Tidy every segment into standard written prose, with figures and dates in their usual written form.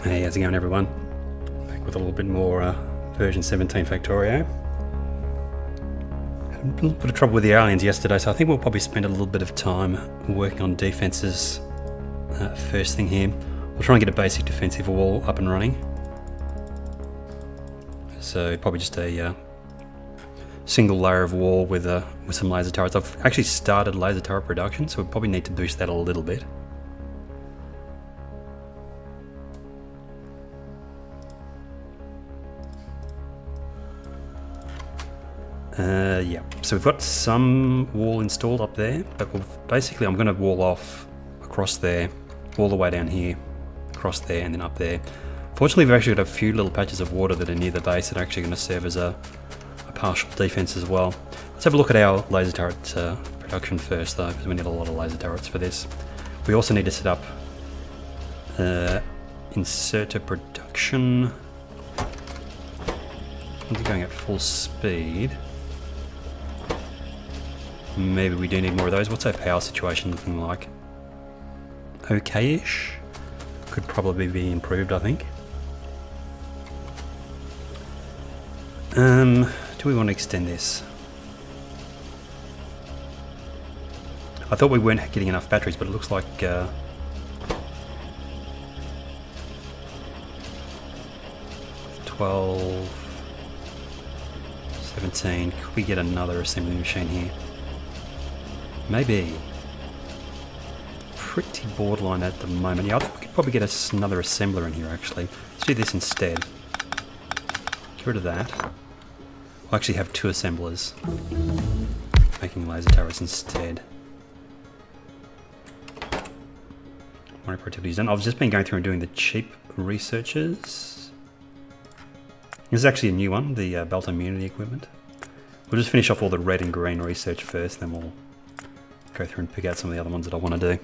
Hey, how's it going everyone? Back with a little bit more version 17 Factorio. Had a little bit of trouble with the aliens yesterday, so I think we'll probably spend a little bit of time working on defenses first thing here. We'll try and get a basic defensive wall up and running. So probably just a single layer of wall with some laser turrets. I've actually started laser turret production, so we probably need to boost that a little bit. Yeah, so we've got some wall installed up there, but basically I'm going to wall off across there, all the way down here, across there and then up there. Fortunately, we've actually got a few little patches of water that are near the base that are actually going to serve as a partial defense as well. Let's have a look at our laser turret production first though, because we need a lot of laser turrets for this. We also need to set up inserter production. I'm going at full speed. Maybe we do need more of those. What's our power situation looking like? Okay-ish. Could probably be improved, I think. Do we want to extend this? I thought we weren't getting enough batteries, but it looks like 12, 17. Could we get another assembly machine here? Maybe. Pretty borderline at the moment. Yeah, I think we could probably get another assembler in here actually. Let's do this instead. Get rid of that. We'll actually have two assemblers making laser turrets instead. My productivity is done. I've just been going through and doing the cheap researches. This is actually a new one, the belt immunity equipment. We'll just finish off all the red and green research first, then we'll go through and pick out some of the other ones that I want to do.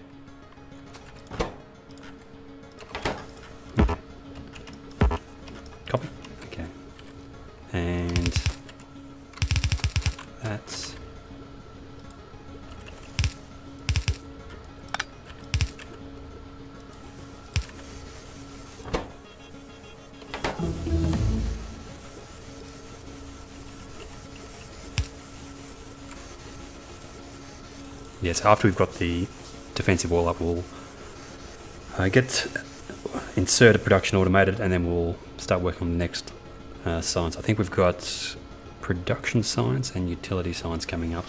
Copy. Okay. And that's yes, after we've got the defensive wall up, we'll get inserted production automated, and then we'll start working on the next science. I think we've got production science and utility science coming up.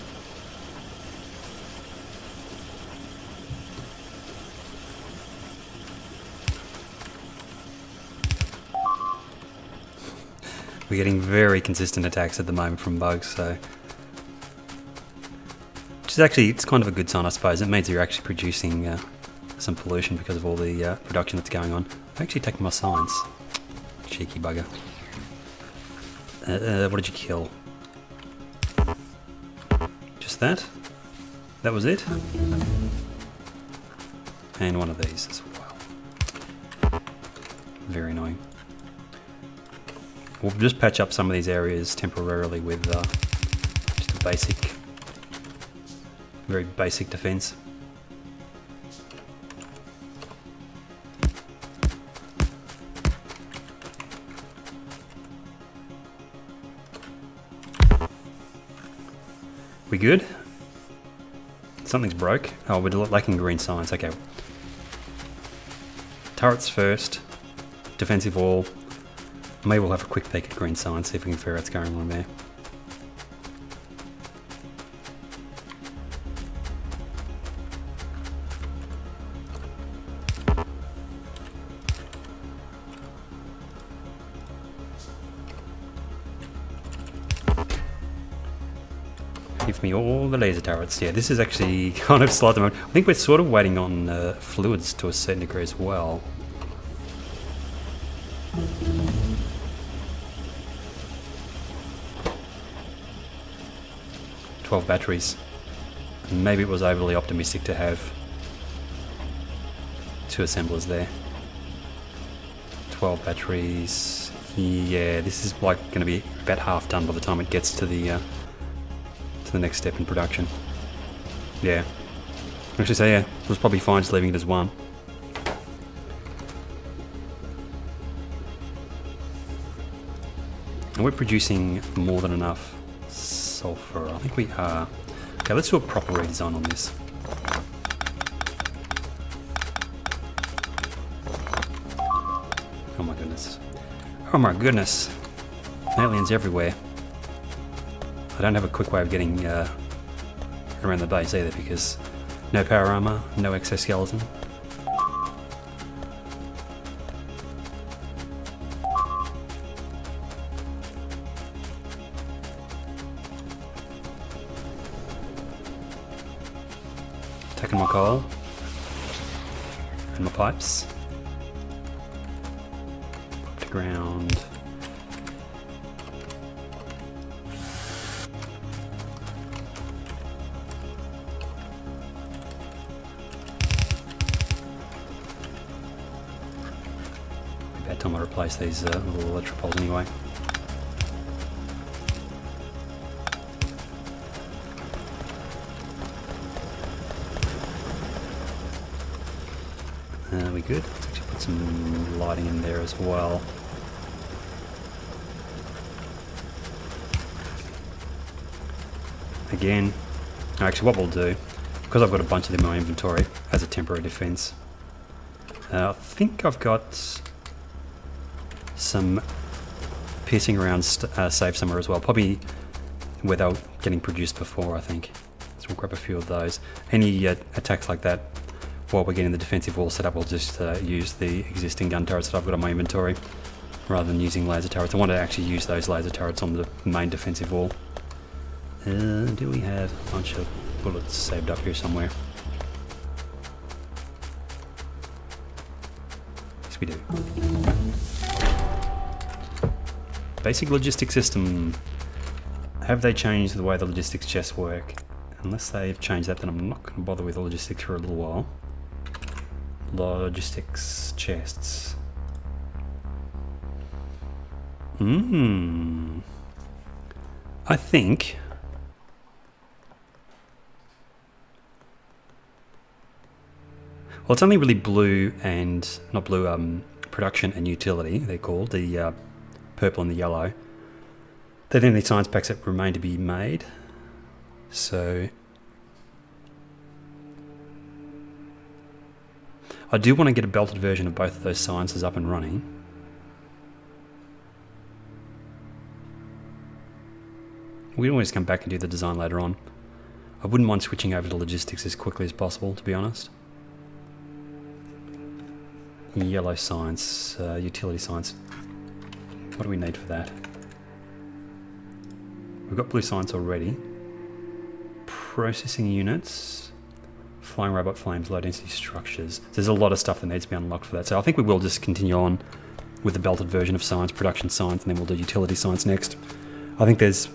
We're getting very consistent attacks at the moment from bugs, so which is actually, it's kind of a good sign, I suppose. It means you're actually producing some pollution because of all the production that's going on. I'm actually taking my science. Cheeky bugger. What did you kill? Just that? That was it? And one of these as well. Very annoying. We'll just patch up some of these areas temporarily with just a basic, very basic defense. We good? Something's broke. Oh, we're lacking green science. Okay. Turrets first. Defensive wall. Maybe we'll have a quick peek at green science, see if we can figure out what's going on there. Give me all the laser turrets. Yeah, this is actually kind of slow at the moment. I think we're sort of waiting on fluids to a certain degree as well. $12 batteries. Maybe it was overly optimistic to have two assemblers there. 12 batteries. Yeah, this is like going to be about half done by the time it gets to the next step in production. Yeah. Actually, so yeah, it was probably fine just leaving it as one. And we're producing more than enough sulfur. I think we are. Okay, let's do a proper redesign on this. Oh my goodness. Oh my goodness. Aliens everywhere. I don't have a quick way of getting around the base either, because no power armor, no exoskeleton. Taking my coal and my pipes. Up to ground. About time I replace these little electropoles anyway. We good? Let's actually put some lighting in there as well. Again, actually what we'll do, because I've got a bunch of them in my inventory as a temporary defense, I think I've got some piercing rounds saved somewhere as well, probably where they were getting produced before, I think. So we'll grab a few of those. Any attacks like that, while we're getting the defensive wall set up, we'll just use the existing gun turrets that I've got on my inventory rather than using laser turrets. I want to actually use those laser turrets on the main defensive wall. Do we have a bunch of bullets saved up here somewhere? Yes, we do. Basic logistics system. Have they changed the way the logistics chests work? Unless they've changed that, then I'm not going to bother with the logistics for a little while. Logistics chests. I think well, it's only really blue and not blue, production and utility, they're called, the purple and the yellow. They're the only science packs that remain to be made. So I do want to get a belted version of both of those sciences up and running. We can always come back and do the design later on. I wouldn't mind switching over to logistics as quickly as possible, to be honest. Yellow science, utility science. What do we need for that? We've got blue science already. Processing units. Flying robot flames, low density structures. There's a lot of stuff that needs to be unlocked for that. So I think we will just continue on with the belted version of science, production science, and then we'll do utility science next. I think there's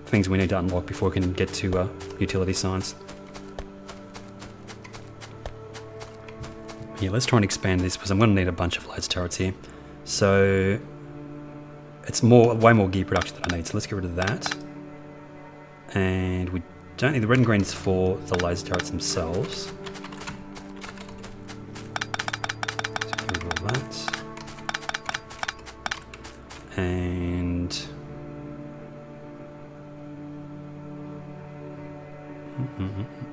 things we need to unlock before we can get to utility science. Yeah, let's try and expand this because I'm going to need a bunch of laser turrets here. So it's way more gear production than I need. So let's get rid of that. And we don't need the red and greens for the laser turrets themselves. So get rid of all that. And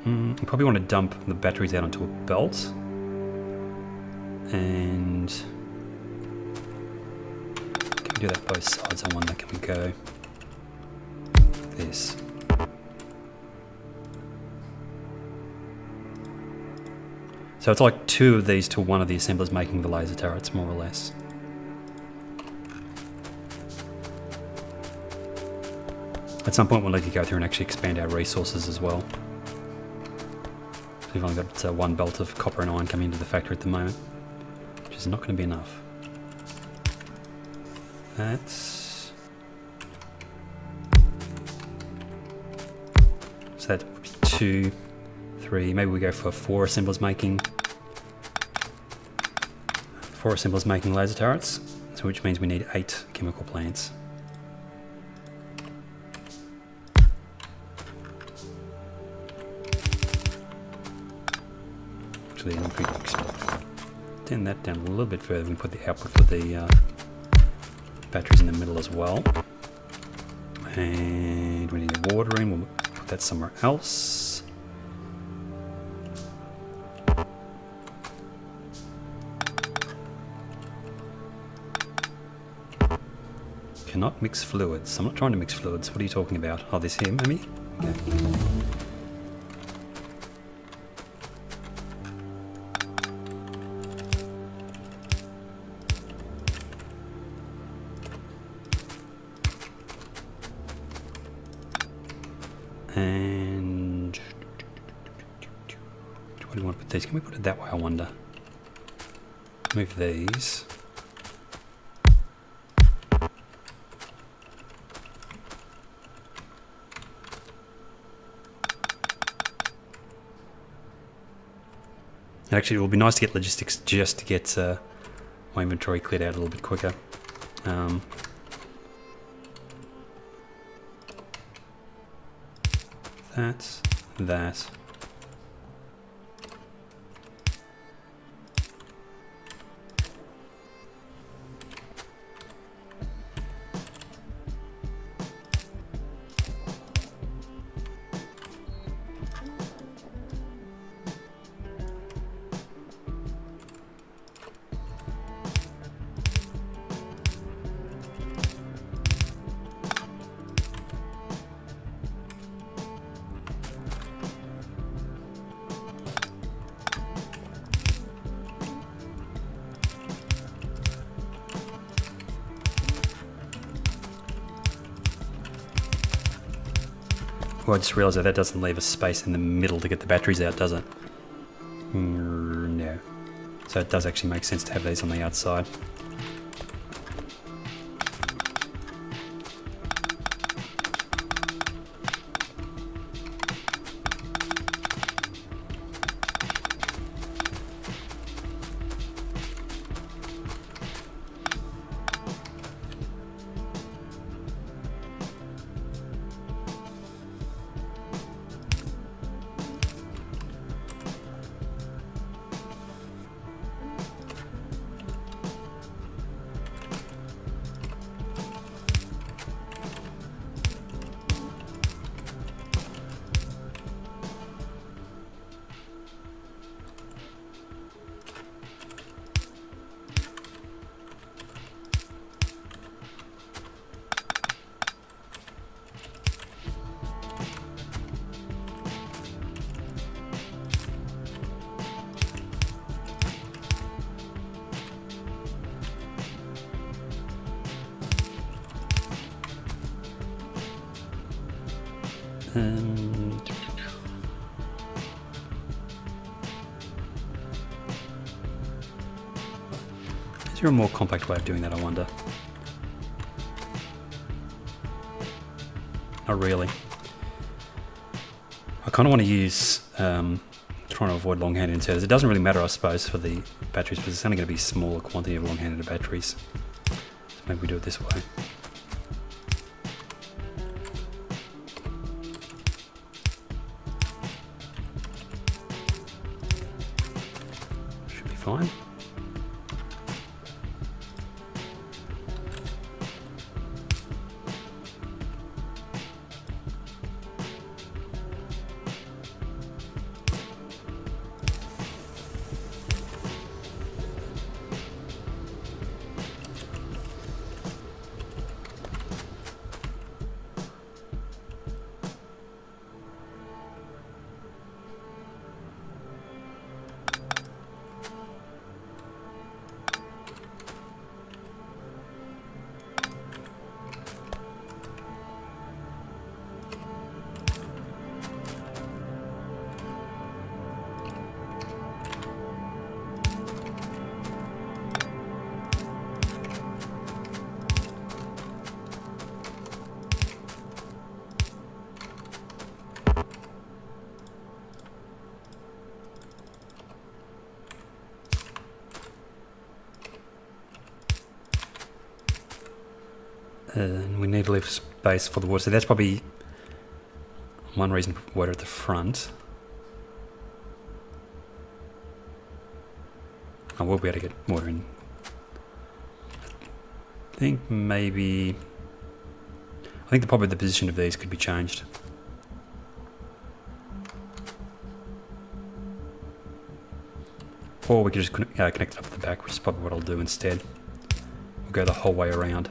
I probably want to dump the batteries out onto a belt. And can we do that both sides? I wonder, can we go this? So it's like 2 of these to 1 of the assemblers making the laser turrets, more or less. At some point we'll need to go through and actually expand our resources as well. So we've only got 1 belt of copper and iron coming into the factory at the moment, which is not going to be enough. That's... so that would be 2, 3, maybe we go for 4 assemblers making... 4 assemblers making laser turrets, so which means we need 8 chemical plants. Actually, if we extend that down a little bit further and put the output for the batteries in the middle as well. And we need water in, we'll put that somewhere else. Cannot mix fluids. I'm not trying to mix fluids. What are you talking about? Oh, this here, maybe? Okay. And where do you want to put these? Can we put it that way, I wonder? Move these. Actually, it will be nice to get logistics just to get my inventory cleared out a little bit quicker. That. Well, I just realised that doesn't leave a space in the middle to get the batteries out, does it? No. So it does actually make sense to have these on the outside. Is there a more compact way of doing that, I wonder? Not really. I kind of want to use, trying to avoid long-handed inserters. It doesn't really matter, I suppose, for the batteries, but it's only going to be a smaller quantity of long-handed batteries. So maybe we do it this way. Should be fine. And we need to leave space for the water, so that's probably one reason to put water at the front. I will be able to get water in think maybe... I think probably the position of these could be changed. Or we could just connect it up at the back, which is probably what I'll do instead. We'll go the whole way around.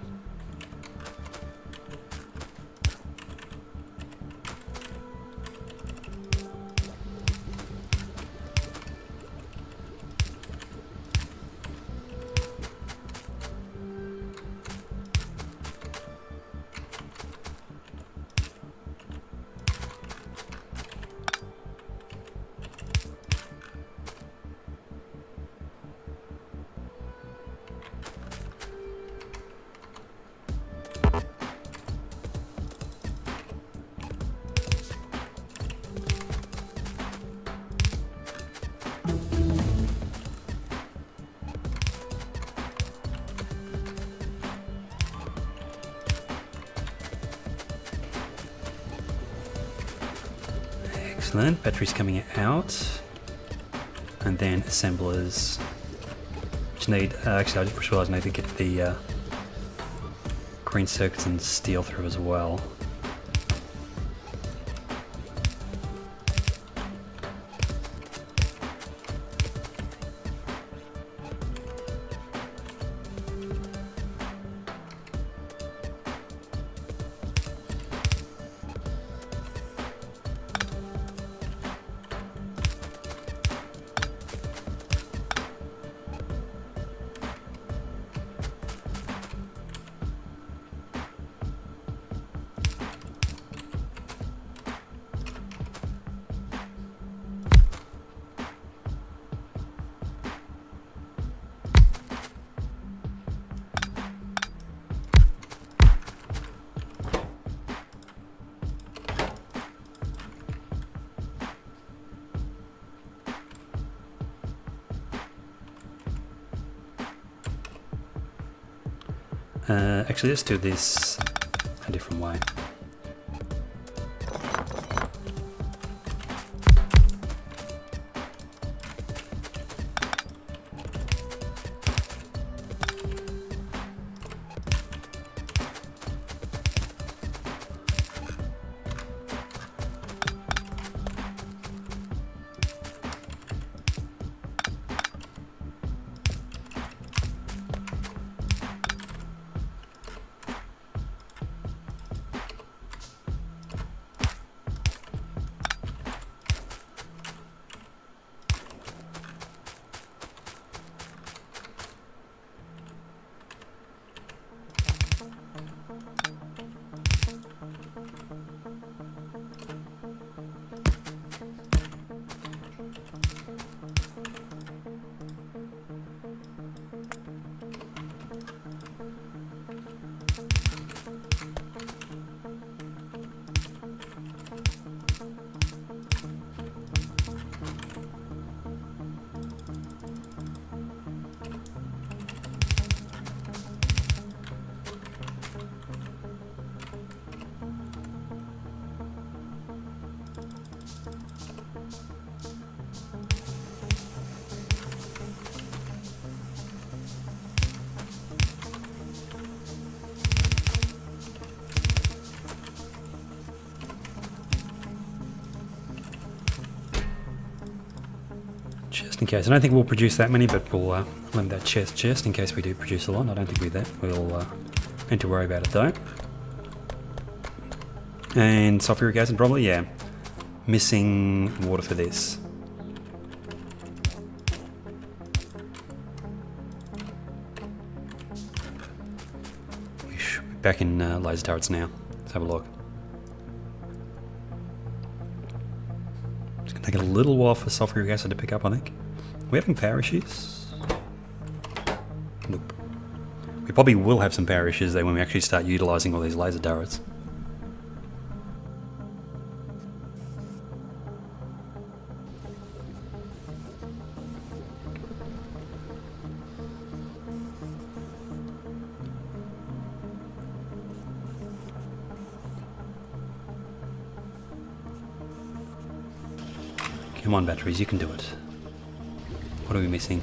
Excellent, batteries coming out, and then assemblers, which need, actually I just realised I need to get the green circuits and steel through as well. Actually, let's do this a different way. Just in case. I don't think we'll produce that many, but we'll limit that chest just in case we do produce a lot. I don't think we'll need to worry about it though. And sulfuric acid probably, yeah. Missing water for this. We should be back in laser turrets now. Let's have a look. Take a little while for sulfuric acid to pick up, I think. Are we having power issues? Nope. We probably will have some power issues though when we actually start utilising all these laser turrets. Come on, batteries, you can do it. What are we missing?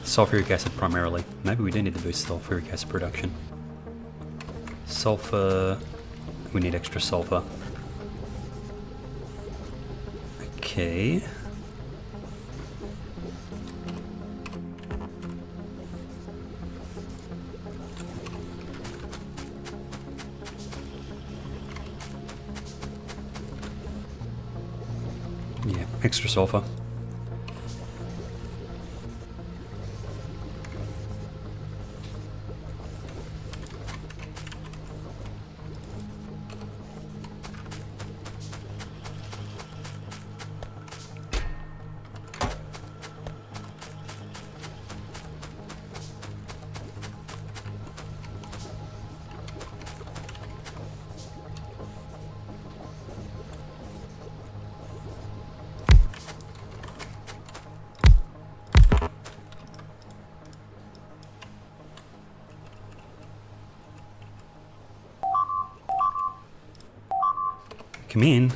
sulfuric acid primarily. Maybe we do need to boost sulfuric acid production. Sulfur, we need extra sulfur. Okay. Yeah, extra sulfur. Come in.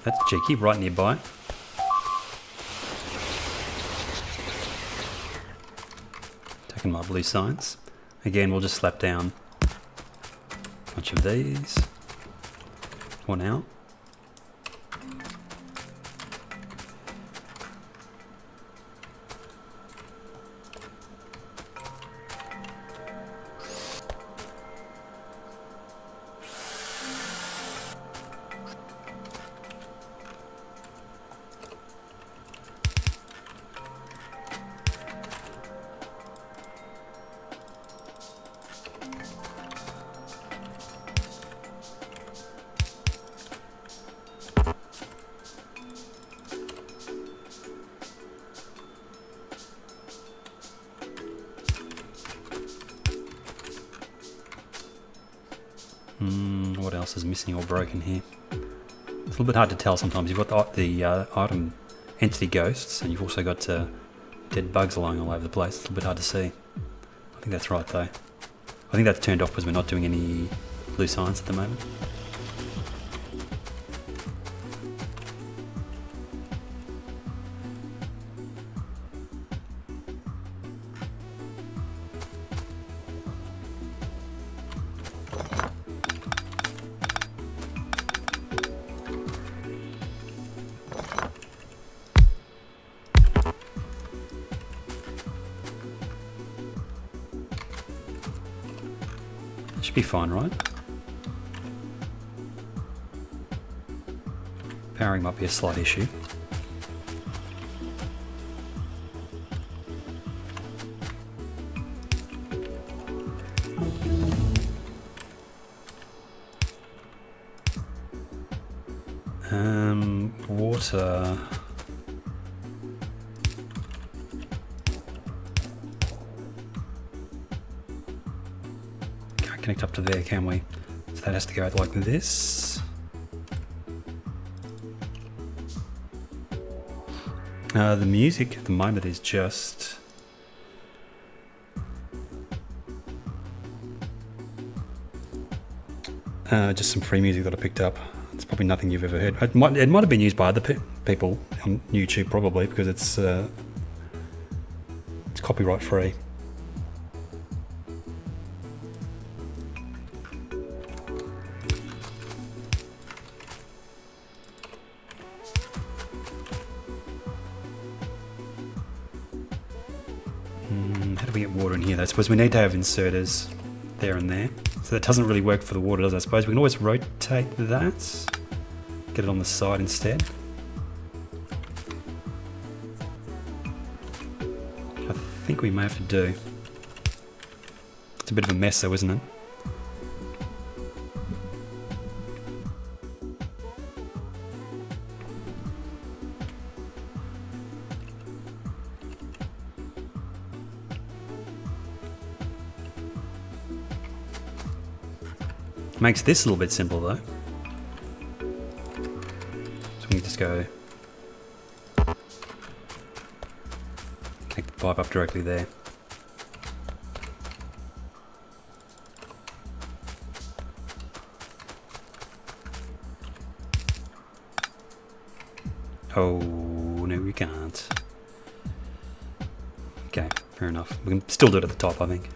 That's cheeky, right nearby. Taking my blue science. Again, we'll just slap down a bunch of these. One out. What else is missing or broken here? It's a little bit hard to tell sometimes. You've got the item entity ghosts, and you've also got dead bugs lying all over the place. It's a little bit hard to see. I think that's right though. I think that's turned off because we're not doing any blue science at the moment. Should be fine, right? Powering might be a slight issue. Water. Connect up to there, can we? So that has to go out like this. The music at the moment is just some free music that I picked up. It's probably nothing you've ever heard. It might have been used by other people on YouTube probably because it's copyright free. How do we get water in here though? I suppose we need to have inserters there and there. So that doesn't really work for the water, does it? I suppose we can always rotate that. Get it on the side instead. I think we may have to do. It's a bit of a mess though, isn't it? Makes this a little bit simpler though. So we can just go connect the pipe up directly there. Oh no we can't. Okay, fair enough. We can still do it at the top, I think.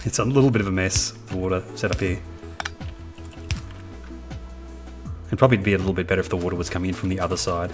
It's a little bit of a mess, the water setup here. It'd probably be a little bit better if the water was coming in from the other side.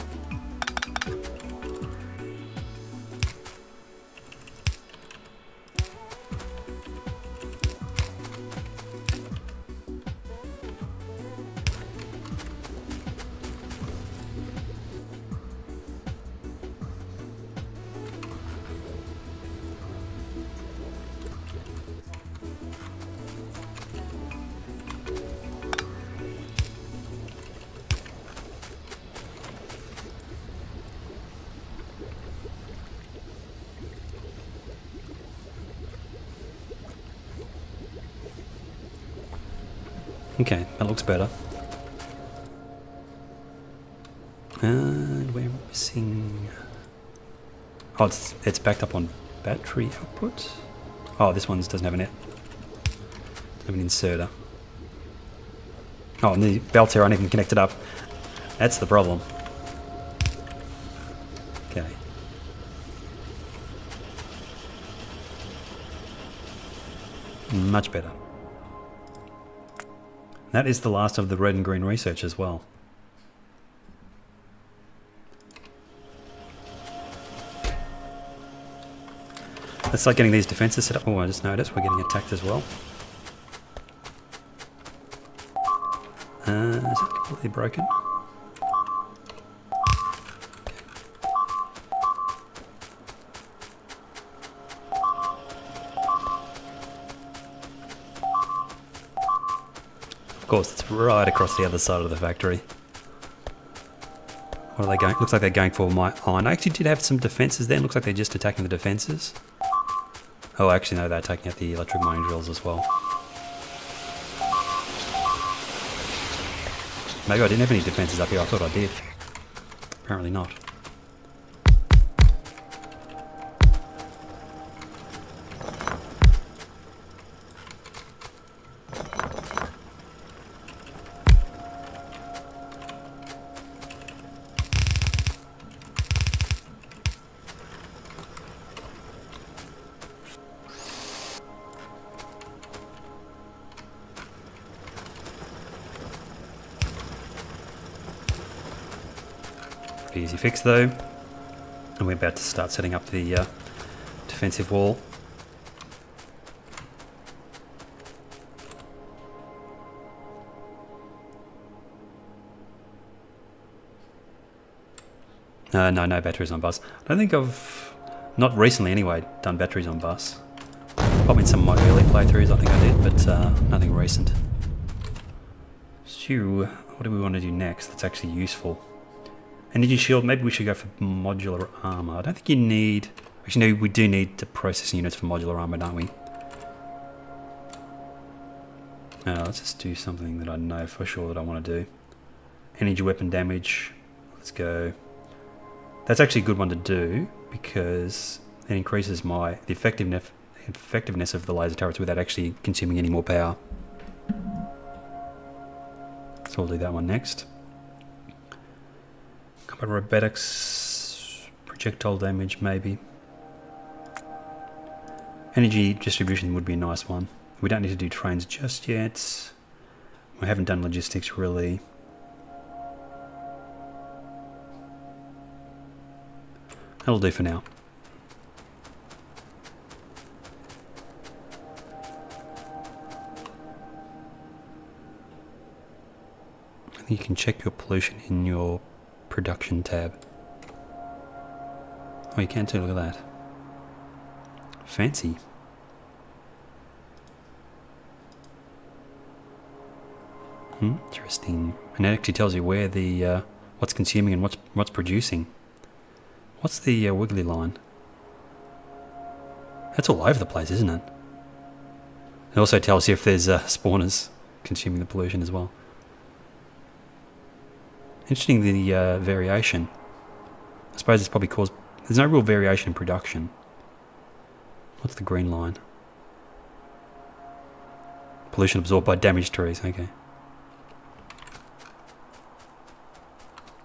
Okay, that looks better. And we're missing... Oh, it's backed up on battery output. Oh, this one doesn't have an inserter. Oh, and the belts here aren't even connected up. That's the problem. Okay. Much better. That is the last of the red and green research as well. Let's start getting these defenses set up. Oh, I just noticed we're getting attacked as well. Is it completely broken? Of course, it's right across the other side of the factory. What are they going? Looks like they're going for my iron. I actually did have some defenses there. Looks like they're just attacking the defenses. Oh, actually, no, they're attacking at the electric mining drills as well. Maybe I didn't have any defenses up here. I thought I did. Apparently not. Easy fix though, and we're about to start setting up the defensive wall. No batteries on bus. I don't think I've, not recently anyway, done batteries on bus. Probably in some of my early playthroughs I think I did, but nothing recent. So, what do we want to do next that's actually useful? Energy shield, maybe we should go for modular armor. I don't think you need... Actually, no, we do need the processing units for modular armor, don't we? Let's just do something that I know for sure that I want to do. Energy weapon damage. Let's go. That's actually a good one to do because it increases the effectiveness of the laser turrets without actually consuming any more power. So we'll do that one next. Combat robotics, projectile damage maybe. Energy distribution would be a nice one. We don't need to do trains just yet. We haven't done logistics really. That'll do for now. I think you can check your pollution in your production tab. Oh, you can too, look at that. Fancy. Interesting. And it actually tells you where the what's consuming and what's producing. What's the wiggly line? That's all over the place, isn't it? It also tells you if there's spawners consuming the pollution as well. Interesting, the variation. I suppose it's probably caused... There's no real variation in production. What's the green line? Pollution absorbed by damaged trees, okay.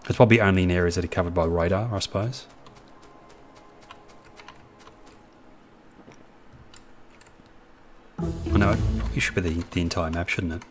It's probably only in areas that are covered by radar, I suppose. I know, it probably should be the entire map, shouldn't it?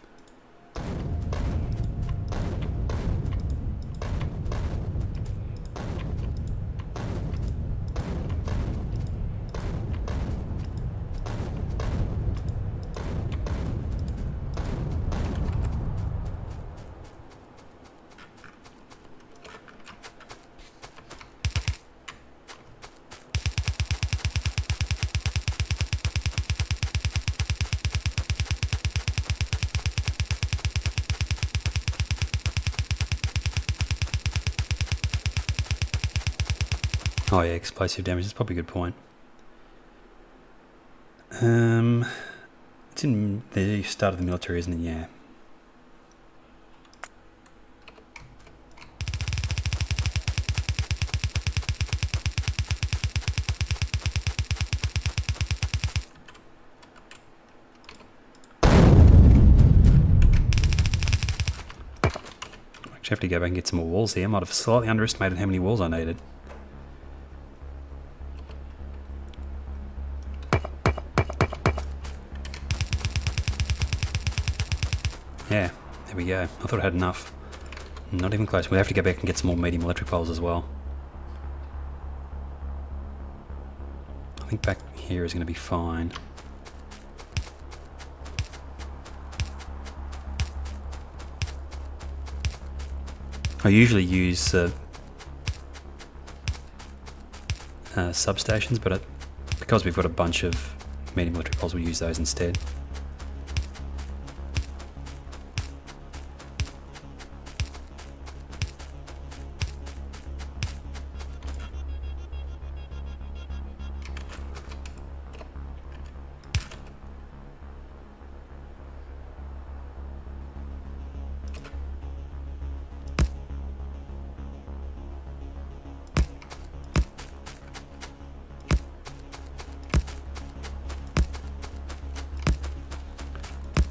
Oh yeah, explosive damage, that's probably a good point. It's in the start of the military, isn't it? Yeah. Actually have to go back and get some more walls here. I might have slightly underestimated how many walls I needed. Yeah, there we go. I thought I had enough. Not even close. We'll have to go back and get some more medium electric poles as well. I think back here is going to be fine. I usually use substations, but because we've got a bunch of medium electric poles, we'll use those instead.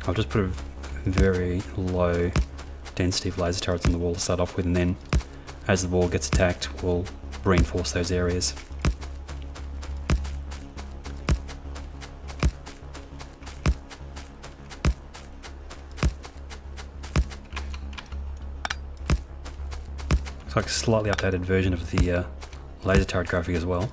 I'll just put a very low density of laser turrets on the wall to start off with, and then as the wall gets attacked, we'll reinforce those areas. Looks like a slightly updated version of the laser turret graphic as well.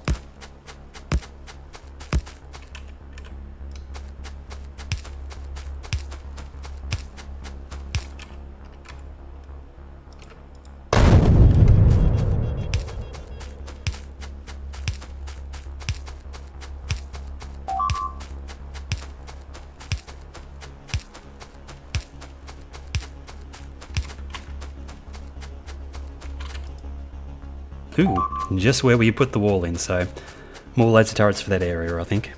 Ooh, just where we put the wall in, so more laser turrets for that area, I think.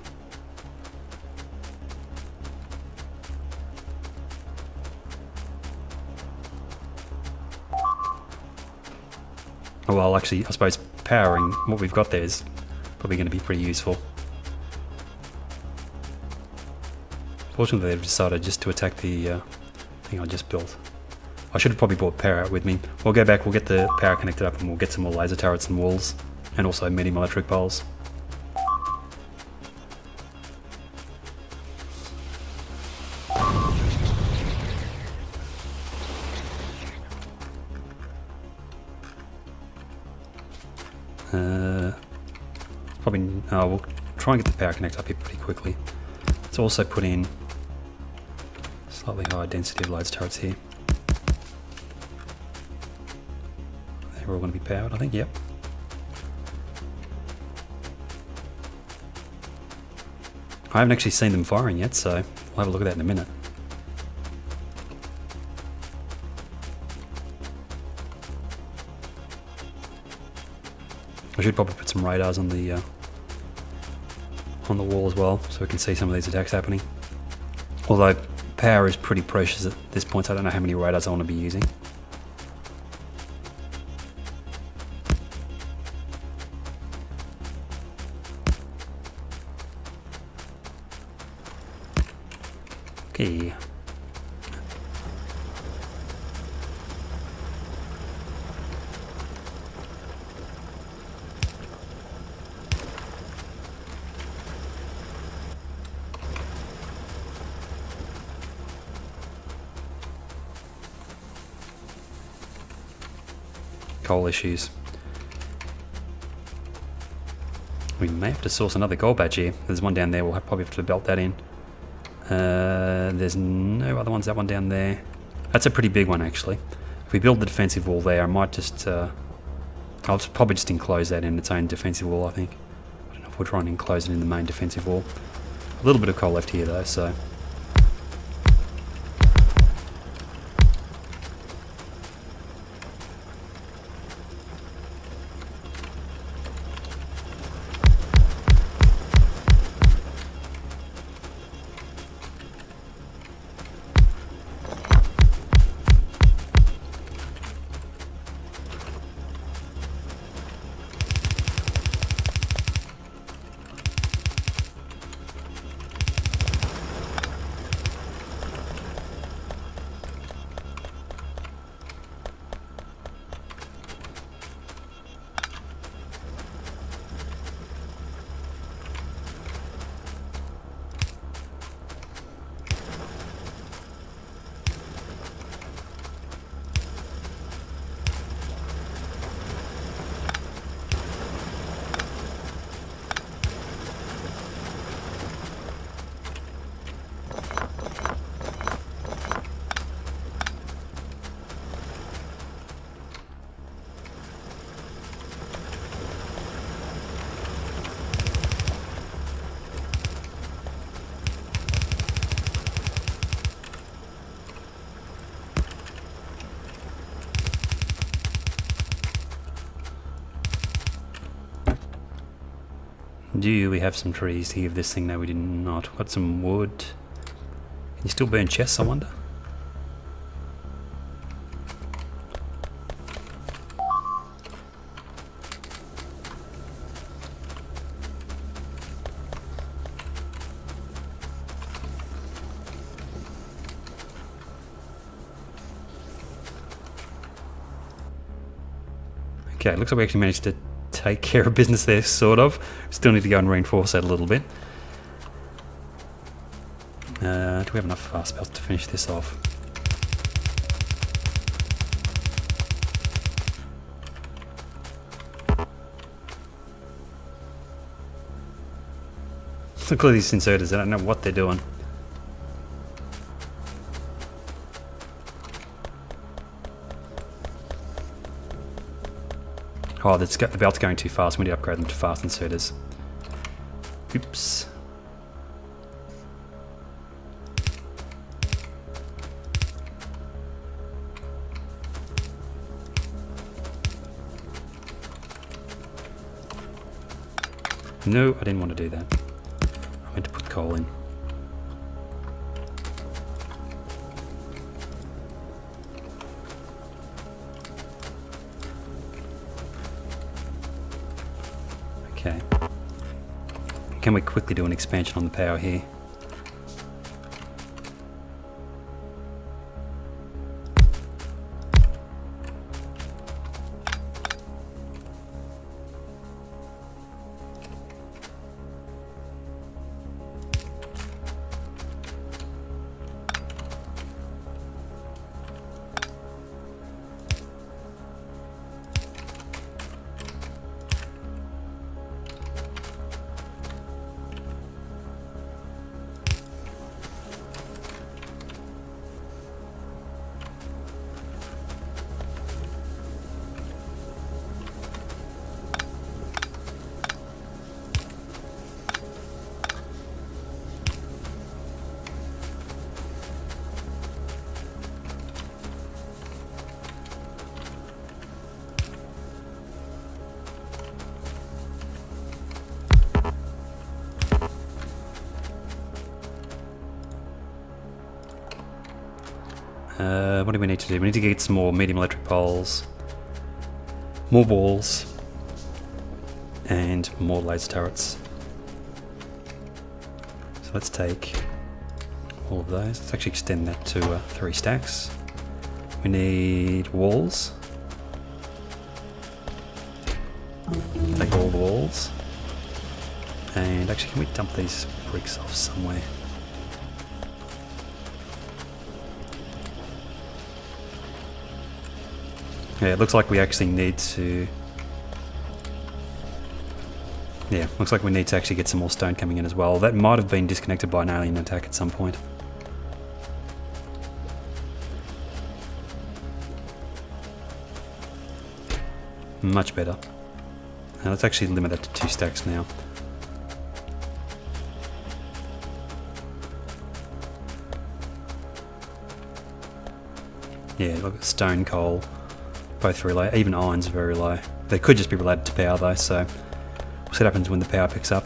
Oh, well, actually, I suppose powering what we've got there is probably going to be pretty useful. Fortunately, they've decided just to attack the thing I just built. I should have probably brought power out with me. We'll go back, we'll get the power connected up, and we'll get some more laser turrets and walls, and also medium electric poles. We'll try and get the power connect up here pretty quickly. Let's also put in slightly higher density of laser turrets here. They're all going to be powered, I think, yep. I haven't actually seen them firing yet, so we'll have a look at that in a minute. I should probably put some radars on the on the wall as well, so we can see some of these attacks happening. Although power is pretty precious at this point, so I don't know how many radars I want to be using. Okay. Coal issues. We may have to source another gold badge here. There's one down there, we'll probably have to belt that in. There's no other ones, that one down there. That's a pretty big one actually. If we build the defensive wall there, I might just... I'll probably just enclose that in its own defensive wall, I think. I don't know if we'll try and enclose it in the main defensive wall. A little bit of coal left here though, so... Do we have some trees to give this thing? No, we did not. Got some wood. Can you still burn chests, I wonder? Okay, looks like we actually managed to take care of business there, sort of. Still need to go and reinforce that a little bit. Do we have enough fast spells to finish this off? Look at these inserters, I don't know what they're doing. Oh, the belt's going too fast. We need to upgrade them to fast inserters. Oops. No, I didn't want to do that. I meant to put coal in. Okay. Can we quickly do an expansion on the power here? What do we need to do? We need to get some more medium electric poles, more walls, and more laser turrets. So let's take all of those. Let's actually extend that to 3 stacks. We need walls. Take all the walls. And actually, can we dump these bricks off somewhere? Yeah, it looks like we actually need to... Yeah, looks like we need to actually get some more stone coming in as well. That might have been disconnected by an alien attack at some point. Much better. Now let's actually limit that to 2 stacks now. Yeah, look at stone, coal, both very low. Even iron's very low. They could just be related to power though, so we'll see what happens when the power picks up.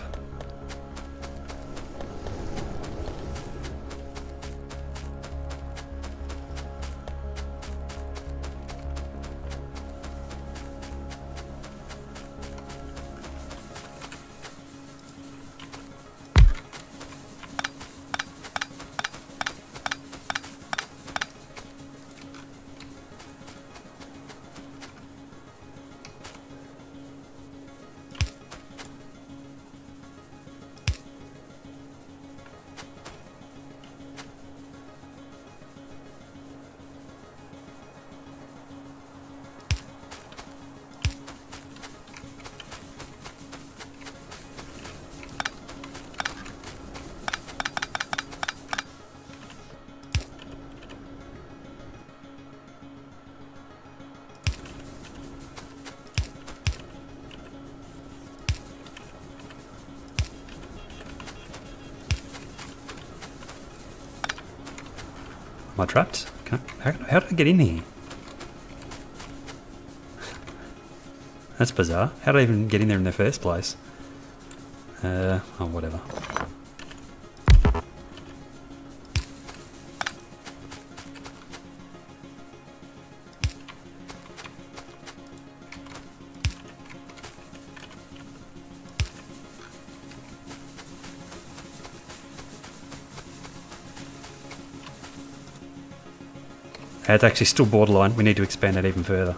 Am I trapped? How did I get in here? That's bizarre. How did I even get in there in the first place? Oh, whatever. It's actually still borderline. We need to expand that even further.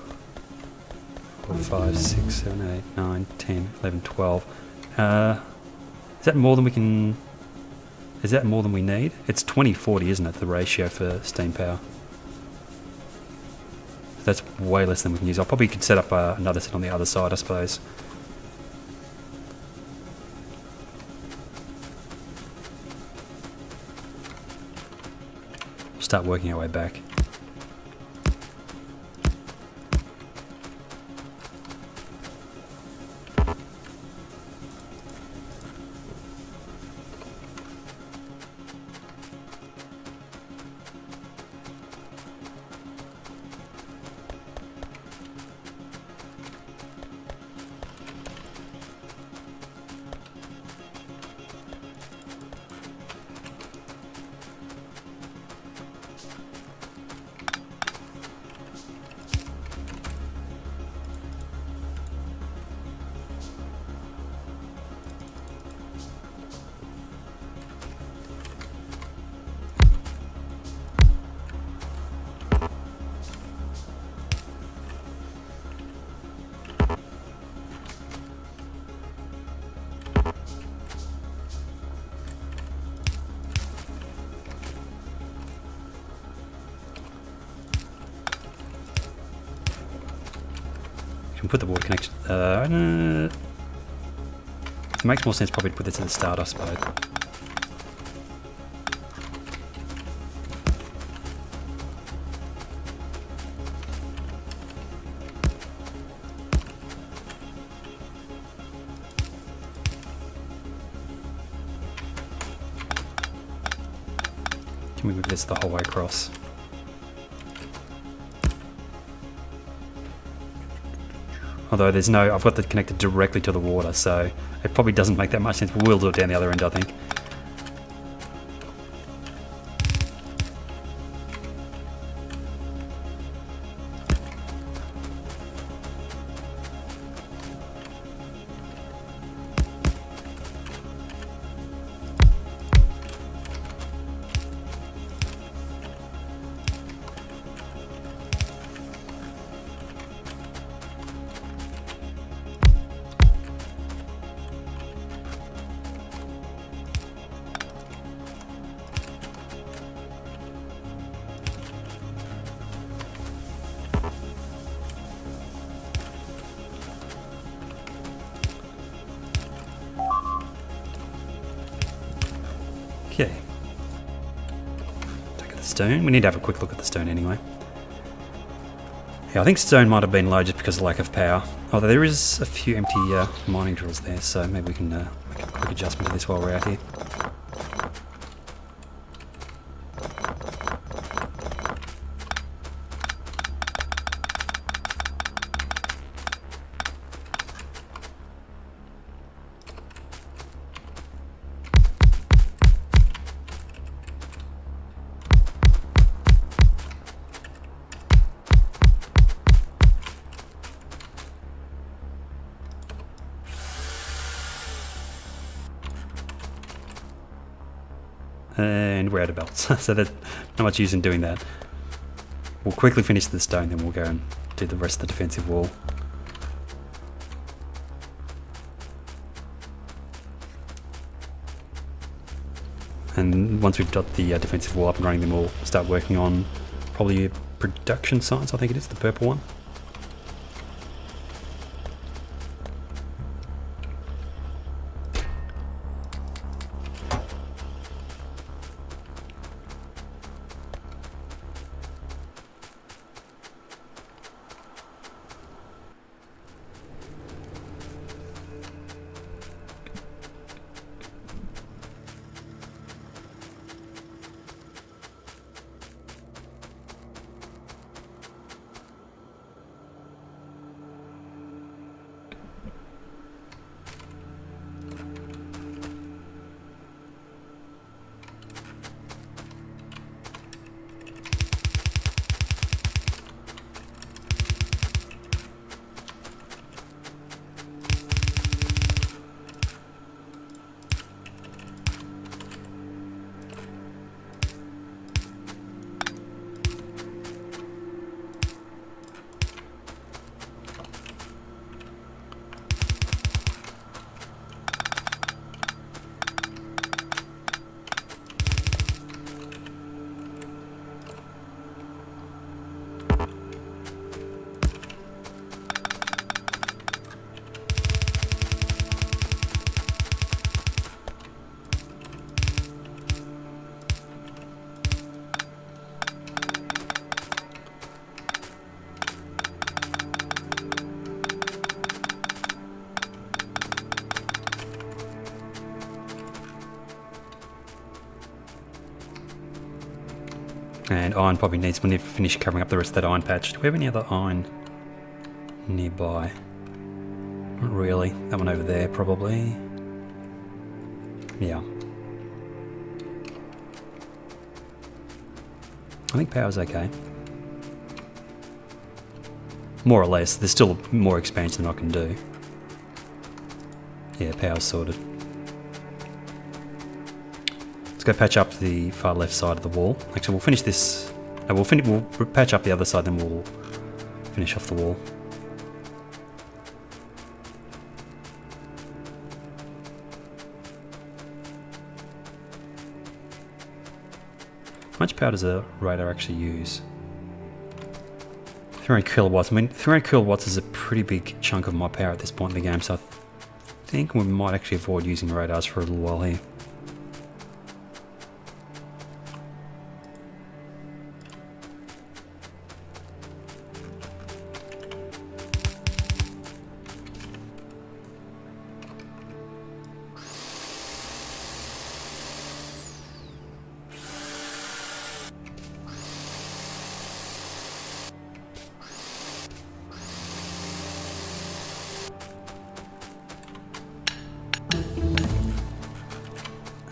4, 5, 6, 7, 8, 9, 10, 11, 12. Is that more than we can... Is that more than we need? It's 20-40, isn't it, the ratio for steam power? That's way less than we can use. I probably could set up another set on the other side, I suppose. We'll start working our way back. Can put the water connection. It makes more sense probably to put this at the start, I suppose. Can we move this the whole way across? Although there's no, I've got it connected directly to the water, so it probably doesn't make that much sense, but we'll do it down the other end, I think. Yeah. Look at the stone. We need to have a quick look at the stone anyway. Yeah, I think stone might have been low just because of lack of power. Although there is a few empty mining drills there, so maybe we can make a quick adjustment to this while we're out here. And we're out of belts, so there's not much use in doing that. We'll quickly finish the stone, then we'll go and do the rest of the defensive wall. And once we've got the defensive wall up and running, then we'll start working on probably a production science, I think it is, the purple one. And iron probably needs, we need to finish covering up the rest of that iron patch. Do we have any other iron nearby? Not really. That one over there probably. Yeah. I think power's okay. More or less. There's still more expansion than I can do. Yeah, power's sorted. Let's go patch up the far left side of the wall. Actually, we'll finish this. No, we'll patch up the other side, then we'll finish off the wall. How much power does a radar actually use? 300 kilowatts. I mean, 300 kilowatts is a pretty big chunk of my power at this point in the game, so I think we might actually avoid using radars for a little while here.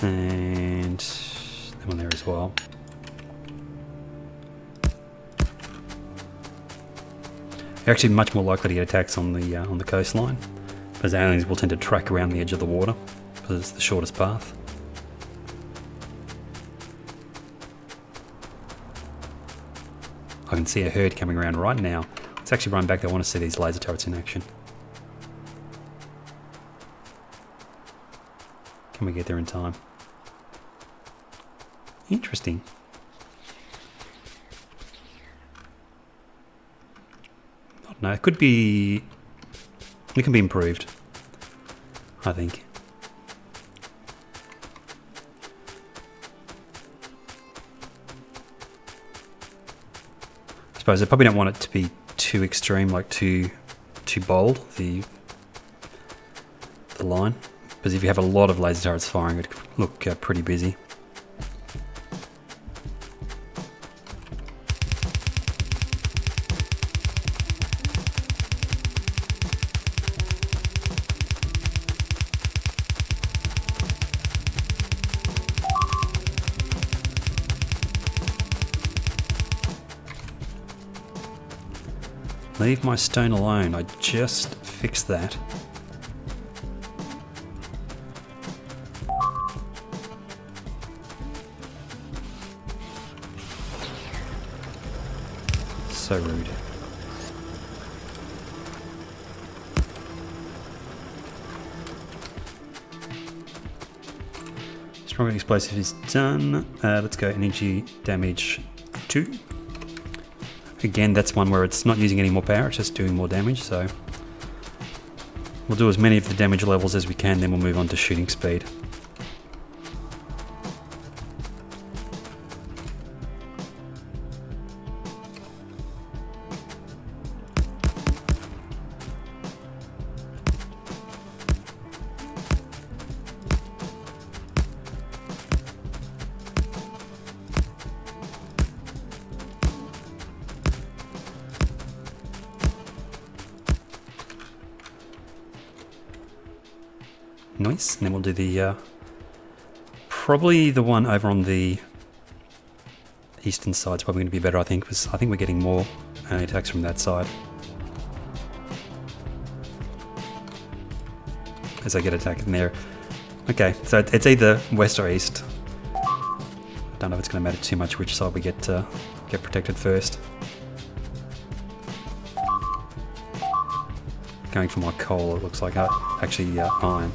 And that one there as well. You're actually much more likely to get attacks on the coastline, because aliens will tend to track around the edge of the water because it's the shortest path. I can see a herd coming around right now. Let's actually run back there. I want to see these laser turrets in action. Can we get there in time? Interesting. I don't know, it could be... It can be improved, I think. suppose I probably don't want it to be too extreme, like too bold, the line, because if you have a lot of laser turrets firing, it could look pretty busy. Leave my stone alone, I just fixed that. So rude. Stronger explosive is done. Let's go energy damage 2. Again, that's one where it's not using any more power, it's just doing more damage, so we'll do as many of the damage levels as we can, then we'll move on to shooting speed. Nice, and then we'll do the probably the one over on the eastern side is probably going to be better, I think, because I think we're getting more attacks from that side as I get attacked in there. Okay, so it's either west or east. I don't know if it's going to matter too much which side we get protected first. Going for my coal, it looks like actually iron.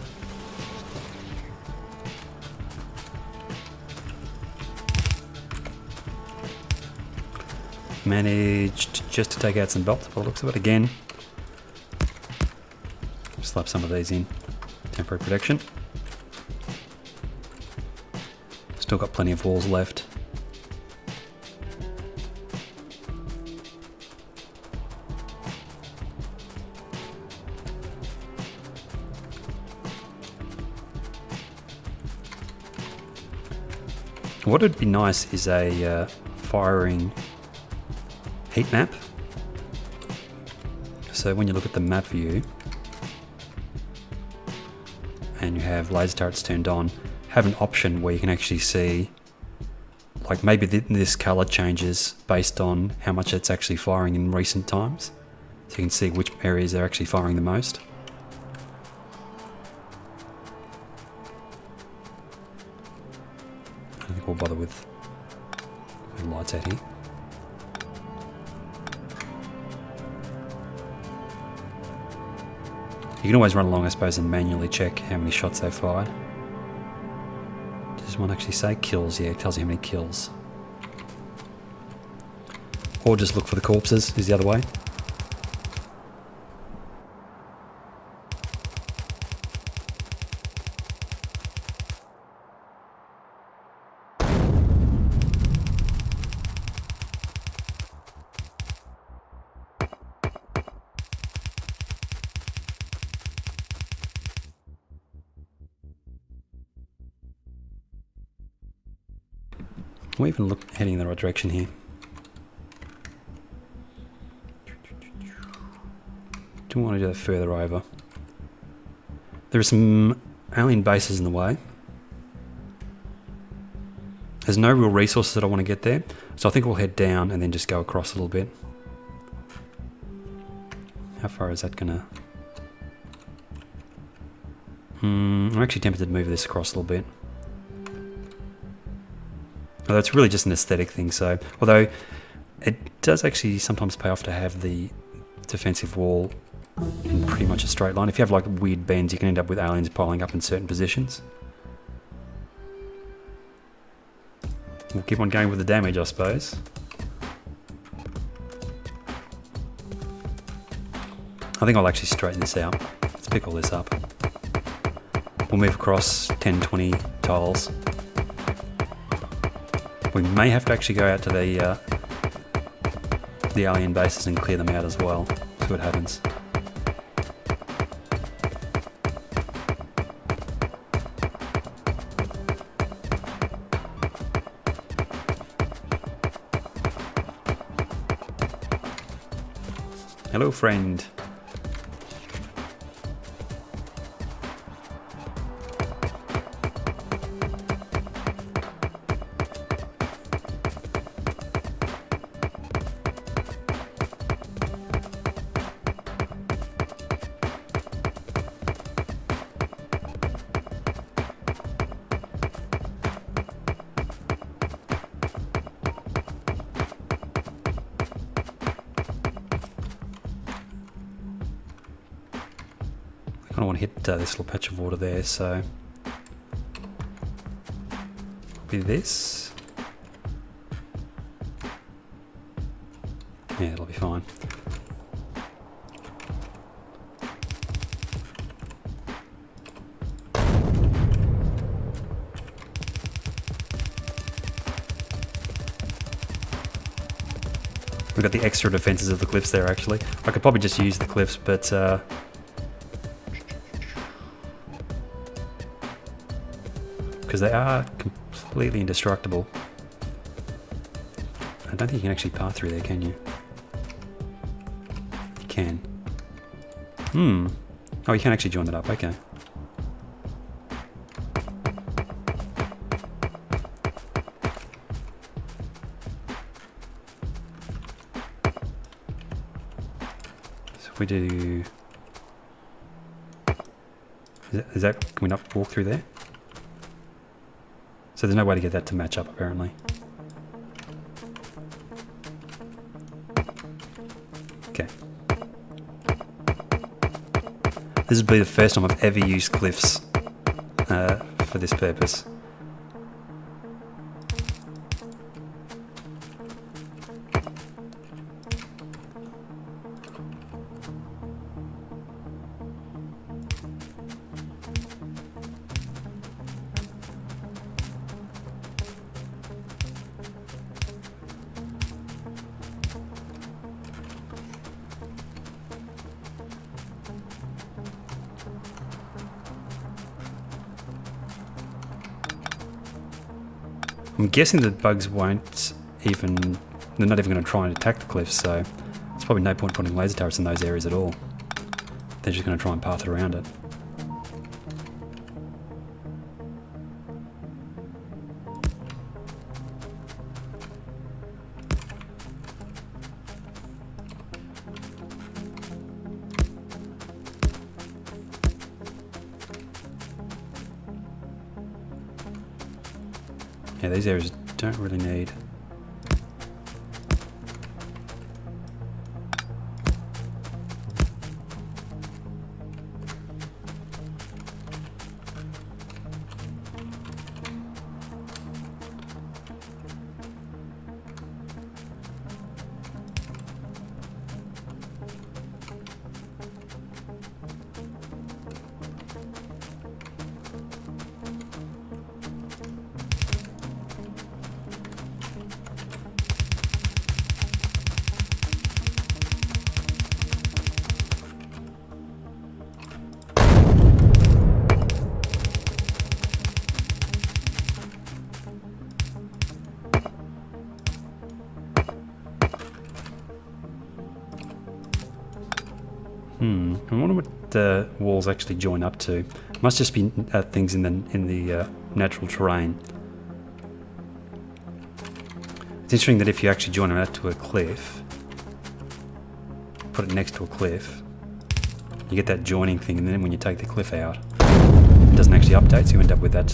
Managed just to take out some bolts by the looks of it again. Slap some of these in. Temporary protection. Still got plenty of walls left. What would be nice is a firing heat map. So when you look at the map view and you have laser turrets turned on, have an option where you can actually see, like maybe this color changes based on how much it's actually firing in recent times. So you can see which areas they're actually firing the most. I think we'll bother with the lights out here. You can always run along, I suppose, and manually check how many shots they've fired. Does one actually say kills? Yeah, it tells you how many kills. Or just look for the corpses, is the other way. We're even heading in the right direction here. Do we want to do that further over? There are some alien bases in the way. There's no real resources that I want to get there, so I think we'll head down and then just go across a little bit. How far is that gonna... I'm actually tempted to move this across a little bit. Although it's really just an aesthetic thing, so... Although, it does actually sometimes pay off to have the defensive wall in pretty much a straight line. If you have like weird bends, you can end up with aliens piling up in certain positions. We'll keep on going with the damage, I suppose. I think I'll actually straighten this out. Let's pick all this up. We'll move across 10, 20 tiles. We may have to actually go out to the the alien bases and clear them out as well. See what happens. Hello, friend. I don't want to hit this little patch of water there, so be this. Yeah, it'll be fine. We've got the extra defenses of the cliffs there, actually. I could probably just use the cliffs, but because they are completely indestructible. I don't think you can actually pass through there, can you? You can. Oh, you can actually join that up, okay. So if we do... Is that, can we not walk through there? So there's no way to get that to match up, apparently. Okay. This would be the first time I've ever used cliffs for this purpose. I'm guessing the bugs won't even, they're not even going to try and attack the cliffs, so there's probably no point putting laser turrets in those areas at all. They're just going to try and path around it. Yeah, these areas don't really need. I wonder what the walls actually join up to. It must just be things in the natural terrain. It's interesting that if you actually join them out to a cliff, put it next to a cliff, you get that joining thing, and then when you take the cliff out, it doesn't actually update, so you end up with that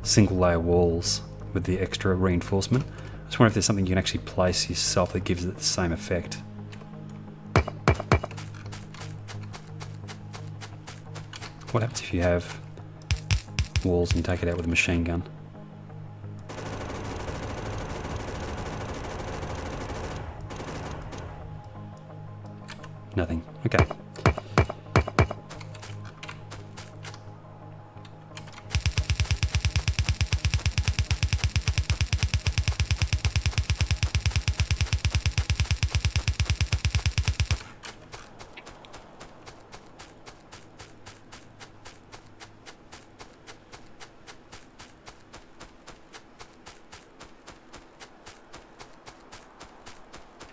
single layer walls with the extra reinforcement. I just wonder if there's something you can actually place yourself that gives it the same effect. What happens if you have walls and you take it out with a machine gun? Nothing. Okay.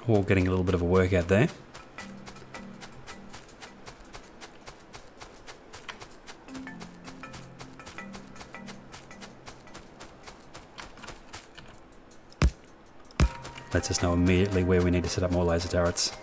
Wall getting a little bit of a workout there. Lets us know immediately where we need to set up more laser turrets.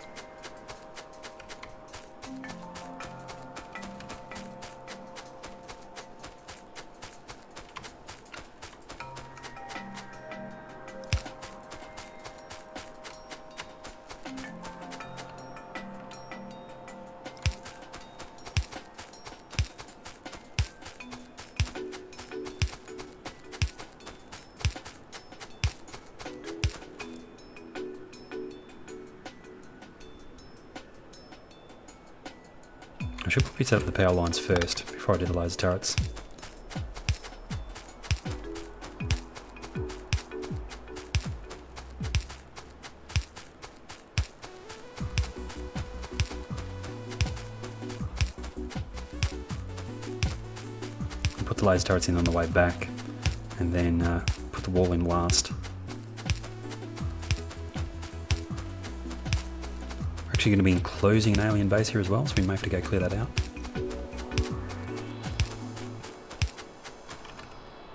I should probably set up the power lines first before I do the laser turrets. Put the laser turrets in on the way back, and then put the wall in last. We're actually going to be enclosing an alien base here as well, so we may have to go clear that out.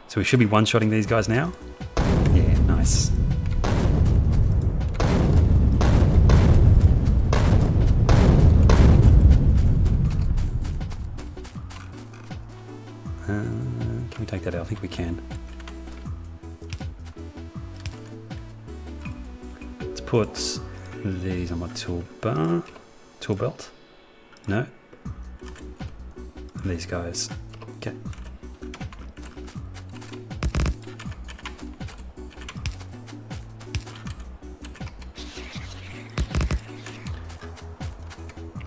So we should be one-shotting these guys now. Yeah, nice. Can we take that out? I think we can. Let's put these on my toolbar. Tool belt? No. These guys. Okay.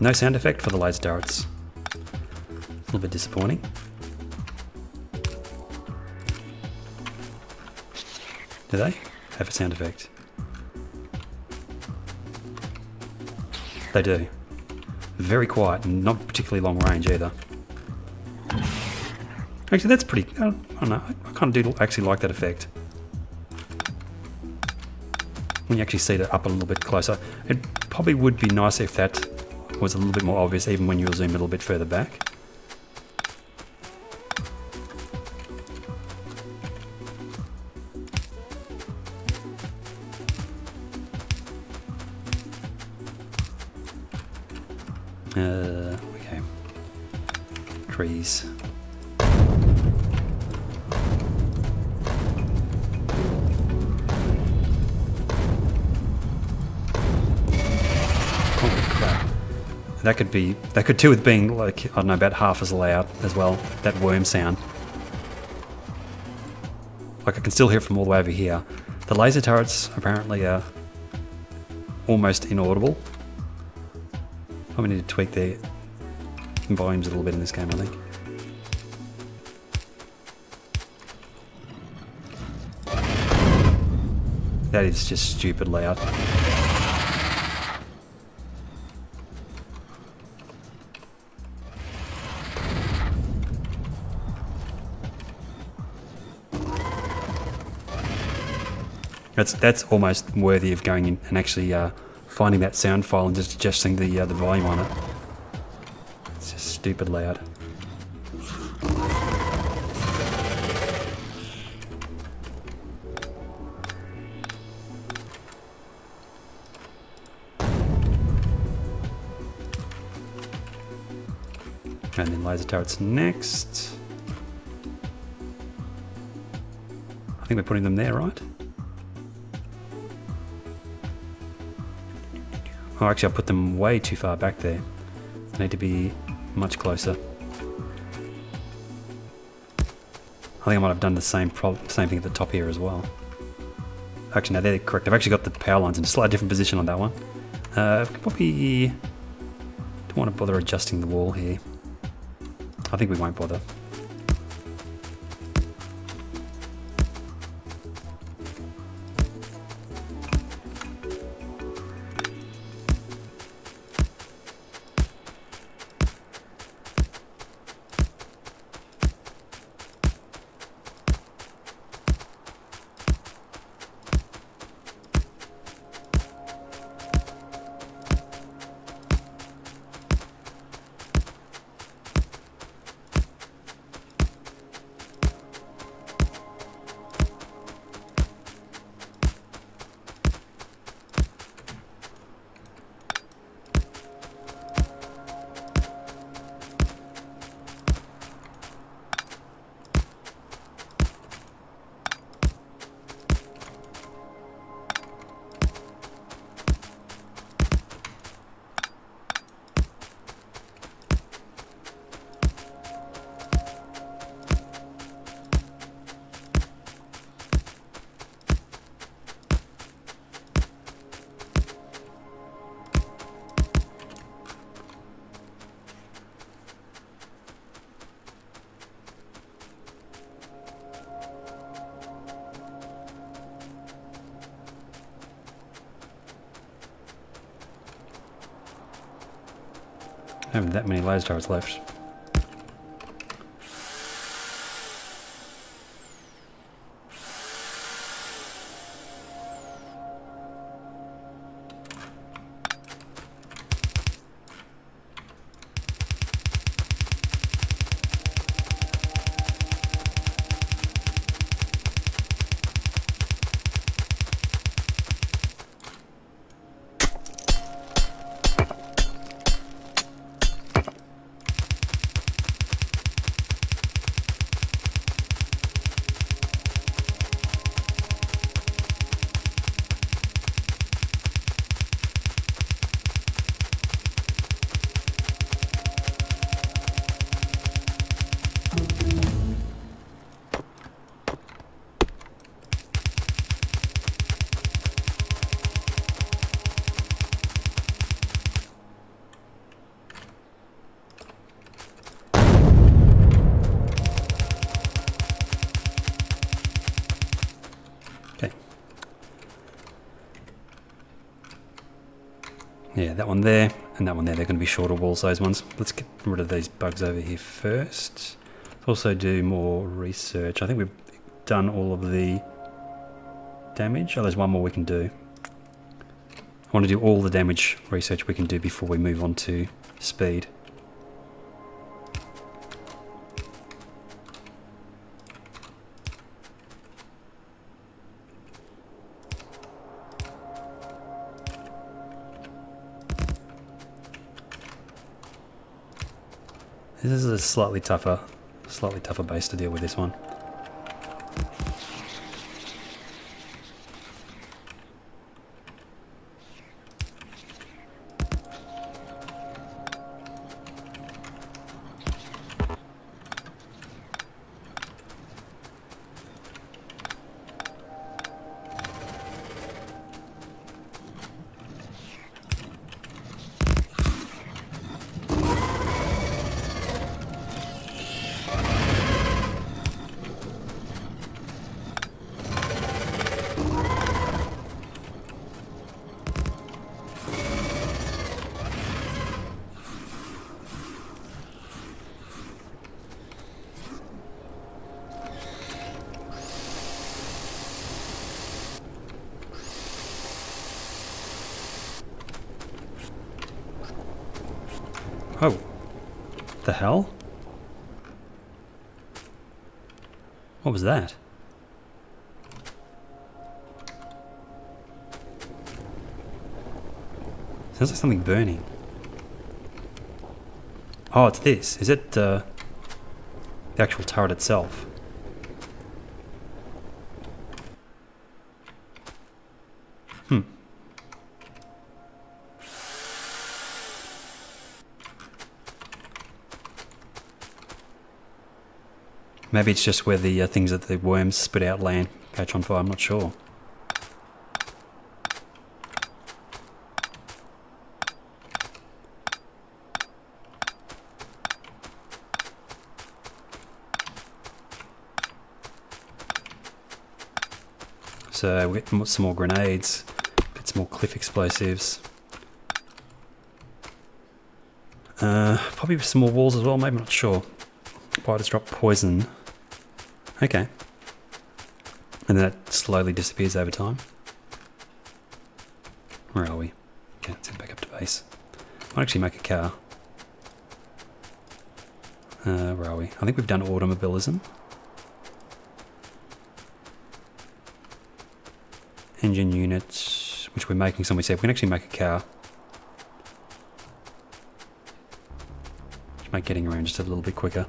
No sound effect for the laser turrets. A little bit disappointing. Do they have a sound effect? They do. Very quiet and not particularly long range either. Actually, that's pretty... I don't know. I kind of do actually like that effect. When you actually see it up a little bit closer. It probably would be nice if that was a little bit more obvious even when you zoom a little bit further back. Okay. Trees. Holy crap. That could do with being like, I don't know, about half as loud as well, that worm sound. Like I can still hear it from all the way over here. The laser turrets apparently are almost inaudible. Probably need to tweak their volumes a little bit in this game, I think. That is just stupid loud. That's almost worthy of going in and actually finding that sound file and just adjusting the volume on it. It's just stupid loud. And then laser turrets next. I think we're putting them there, right? Oh, actually I put them way too far back there. They need to be much closer. I think I might have done the same thing at the top here as well. Actually, no, they're correct. I've actually got the power lines in a slightly different position on that one. Probably don't want to bother adjusting the wall here. I think we won't bother. I don't have that many laser turrets left. Yeah, that one there and that one there, they're going to be shorter walls, those ones. Let's get rid of these bugs over here first. Let's also do more research. I think we've done all of the damage. Oh, there's one more we can do. I want to do all the damage research we can do before we move on to speed. This is a slightly tougher base to deal with, this one. Oh, the hell? What was that? Sounds like something burning. Oh, it's this. Is it the actual turret itself? Maybe it's just where the things that the worms spit out land catch on fire, I'm not sure. So we get some more grenades, get some more cliff explosives. Probably some more walls as well, maybe, not sure. Spiders drop poison. Okay. And then that slowly disappears over time. Where are we? Okay, let's head back up to base. Might actually make a car. Where are we? I think we've done automobilism. Engine units, which we're making some. We said we can actually make a car. Which make getting around just a little bit quicker.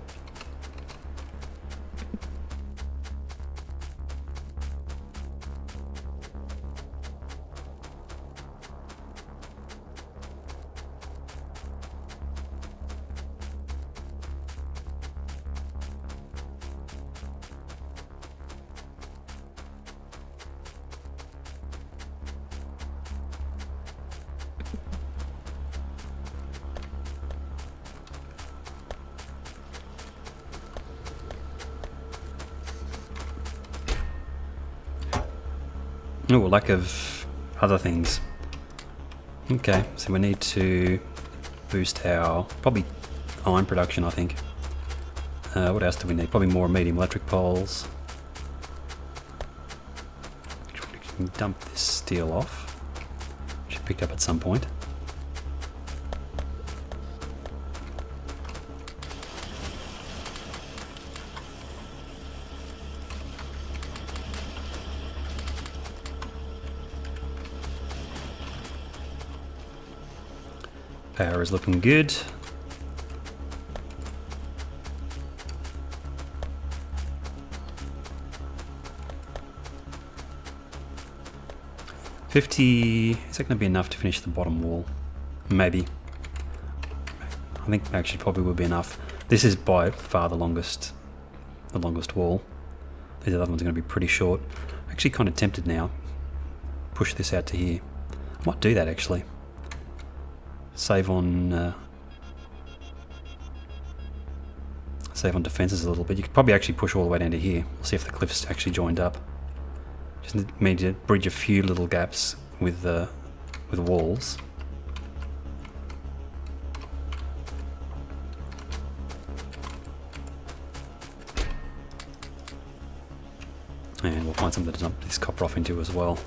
Oh, lack of other things. Okay, so we need to boost our, probably iron production, I think. What else do we need? Probably more medium electric poles. We can dump this steel off, which I picked up at some point. Power is looking good. $50, is that going to be enough to finish the bottom wall? Maybe. I think actually probably will be enough. This is by far the longest wall. These other ones are going to be pretty short. Actually kind of tempted now. Push this out to here. I might do that actually. Save on defenses a little bit. You could probably actually push all the way down to here. We'll see if the cliffs actually joined up. Just need to bridge a few little gaps with walls. And we'll find something to dump this copper off into as well.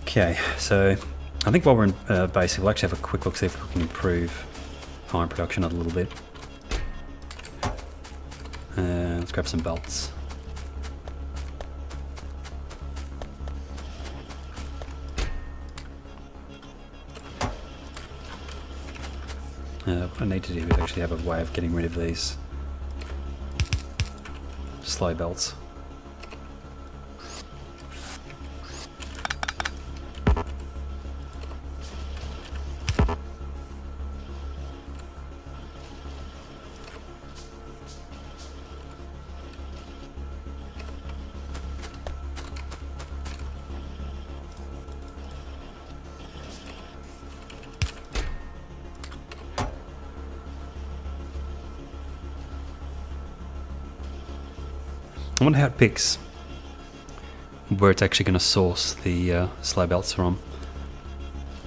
Okay, so I think while we're in basic, we'll actually have a quick look, see if we can improve iron production a little bit. Let's grab some belts. What I need to do is actually have a way of getting rid of these slow belts. I wonder how it picks where it's actually going to source the slow belts from.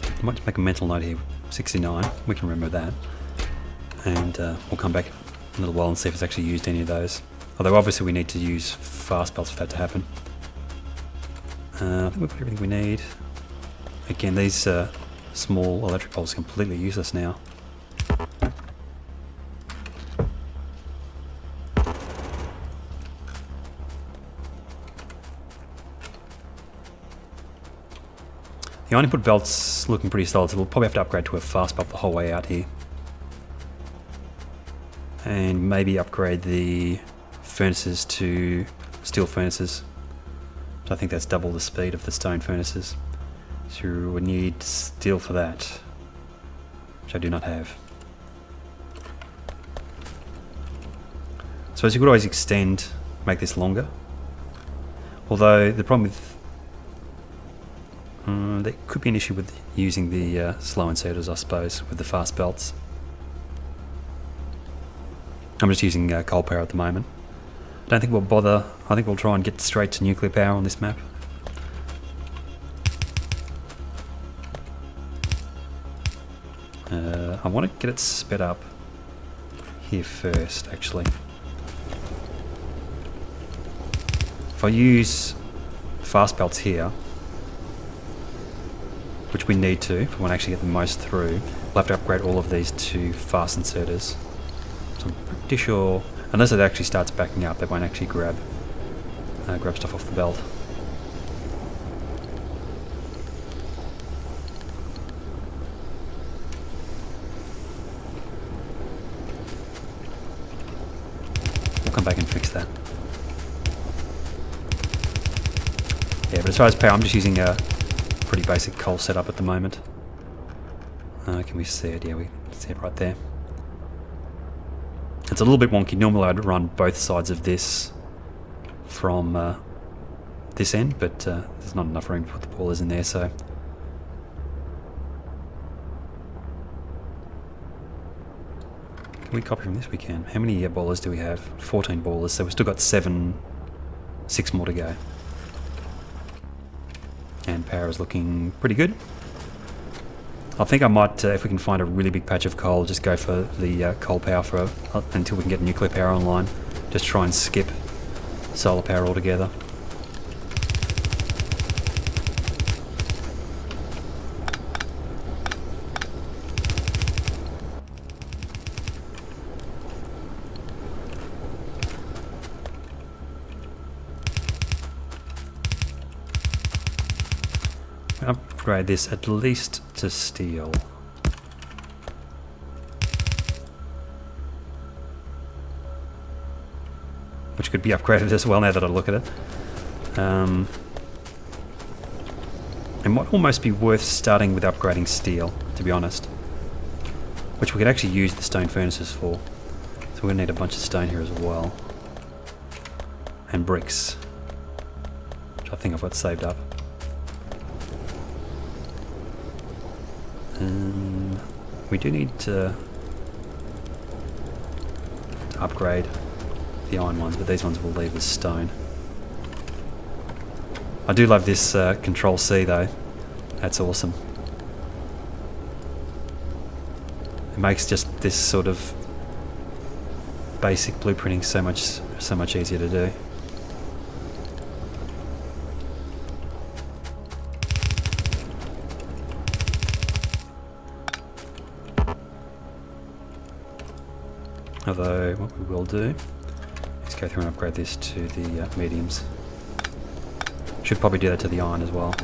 I might just make a mental note here, 69, we can remember that. And we'll come back in a little while and see if it's actually used any of those. Although obviously we need to use fast belts for that to happen. I think we've got everything we need. Again, these small electric poles are completely useless now. The iron input belt's looking pretty solid, so we'll probably have to upgrade to a fast belt the whole way out here. And maybe upgrade the furnaces to steel furnaces. So I think that's double the speed of the stone furnaces. So we need steel for that, which I do not have. So as you could always extend, make this longer. Although the problem with there could be an issue with using the slow inserters, I suppose, with the fast belts. I'm just using coal power at the moment. I don't think we'll bother. I think we'll try and get straight to nuclear power on this map. I want to get it sped up here first, actually. If I use fast belts here, which we need to, if we want to actually get the most through, we'll have to upgrade all of these to fast inserters. So I'm pretty sure, unless it actually starts backing up, they won't actually grab stuff off the belt. We'll come back and fix that. Yeah, but as far as power, I'm just using a pretty basic coal setup at the moment. Can we see it? Yeah, we see it right there. It's a little bit wonky. Normally I'd run both sides of this from this end, but there's not enough room to put the boilers in there, so can we copy from this? We can. How many boilers do we have? 14 boilers, so we've still got 7 6 more to go. And power is looking pretty good. I think I might, if we can find a really big patch of coal, just go for the coal power for until we can get nuclear power online. Just try and skip solar power altogether. Upgrade this at least to steel. Which could be upgraded as well now that I look at it. It might almost be worth starting with upgrading steel, to be honest. Which we could actually use the stone furnaces for. So we're going to need a bunch of stone here as well. And bricks. Which I think I've got saved up. We do need to upgrade the iron ones, but these ones will leave as stone. I do love this Control C though. That's awesome. It makes just this sort of basic blueprinting so much easier to do. Although what we will do is go through and upgrade this to the mediums. Should probably do that to the iron as well.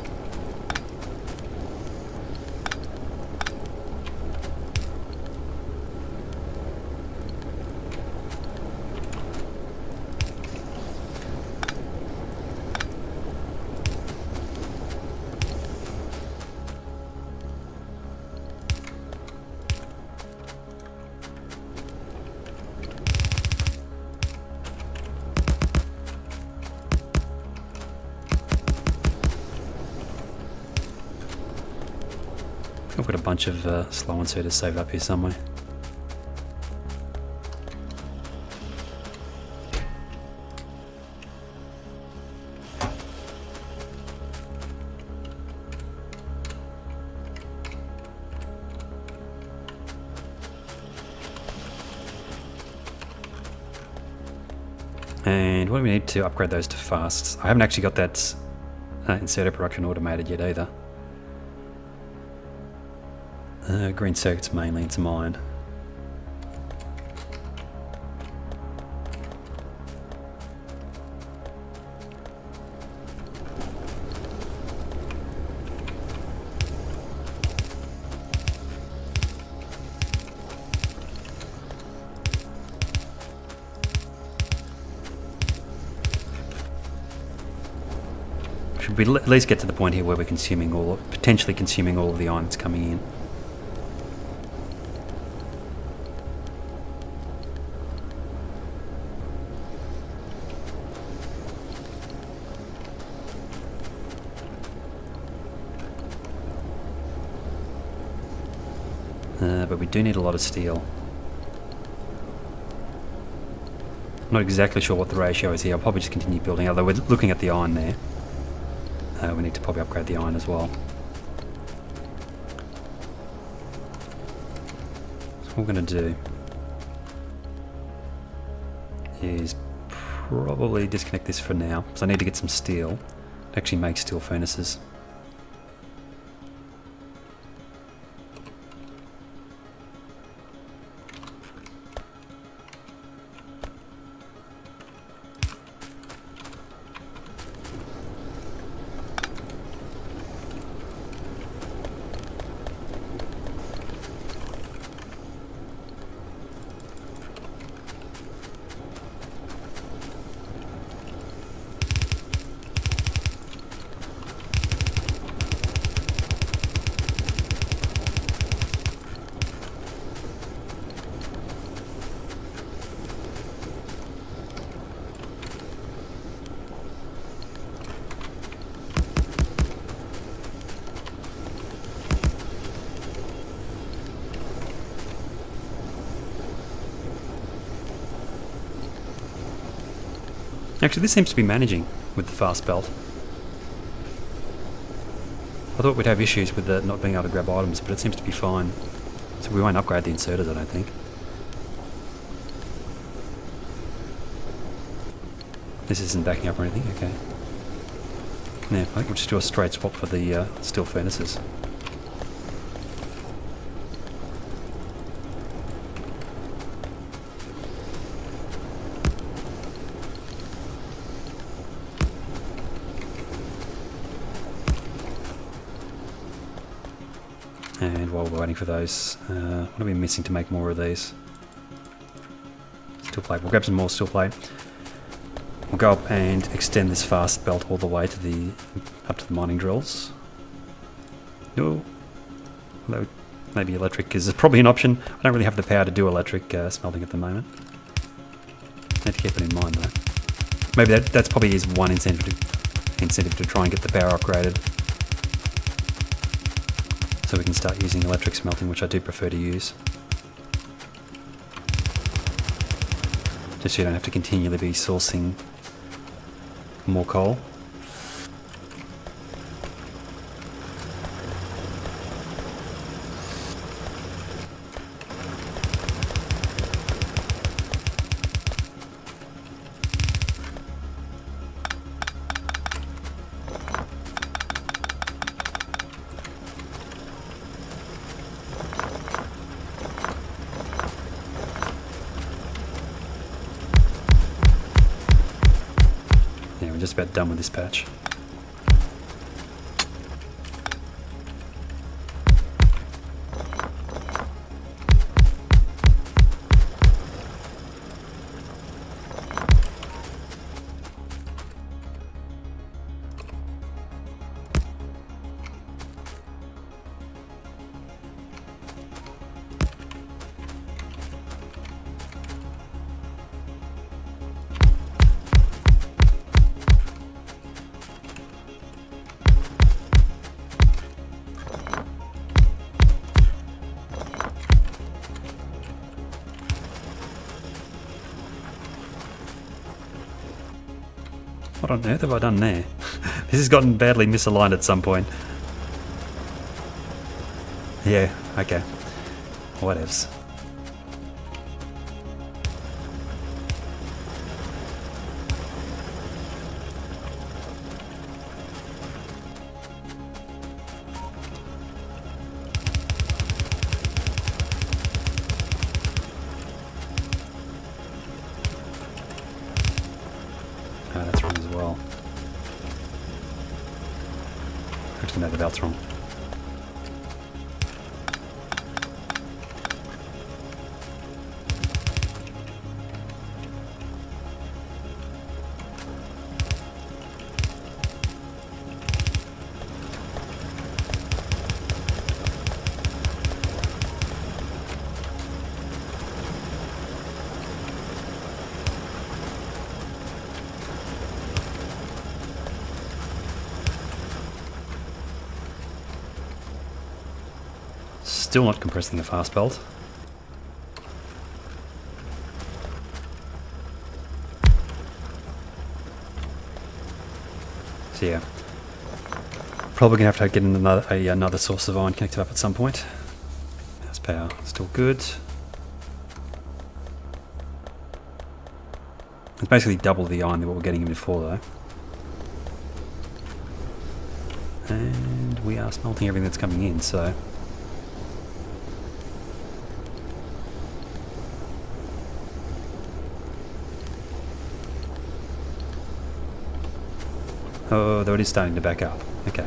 I've got a bunch of slow inserters saved up here somewhere. And what do we need to upgrade those to fasts? I haven't actually got that inserter production automated yet either. Green circuits mainly into mine. Should we at least get to the point here where we're consuming potentially consuming all of the iron that's coming in. But we do need a lot of steel. I'm not exactly sure what the ratio is here. I'll probably just continue building, although we're looking at the iron there. We need to probably upgrade the iron as well. So what we're going to do is probably disconnect this for now, because I need to get some steel to actually make steel furnaces. Actually, this seems to be managing with the fast belt. I thought we'd have issues with not being able to grab items, but it seems to be fine. So we won't upgrade the inserters, I don't think. This isn't backing up or anything, okay. Yeah, I think we'll just do a straight swap for the steel furnaces. And while we're waiting for those, what are we missing to make more of these? Steel plate. We'll grab some more steel plate. We'll go up and extend this fast belt all the way to up to the mining drills. Oh, although maybe electric is probably an option. I don't really have the power to do electric smelting at the moment. Need to keep it in mind though. Maybe that's probably is one incentive to try and get the power upgraded, so we can start using electric smelting, which I do prefer to use. Just so you don't have to continually be sourcing more coal. We're just about done with this patch. What on earth have I done there? This has gotten badly misaligned at some point. Yeah, okay. Whatevs. Oh, that's wrong as well. Actually, no, the belt's wrong. Still not compressing the fast belt. So yeah, probably gonna have to get another source of iron connected up at some point. House power still good. It's basically double the iron than what we're getting in before though. And we are smelting everything that's coming in, so oh, though it is starting to back up. Okay.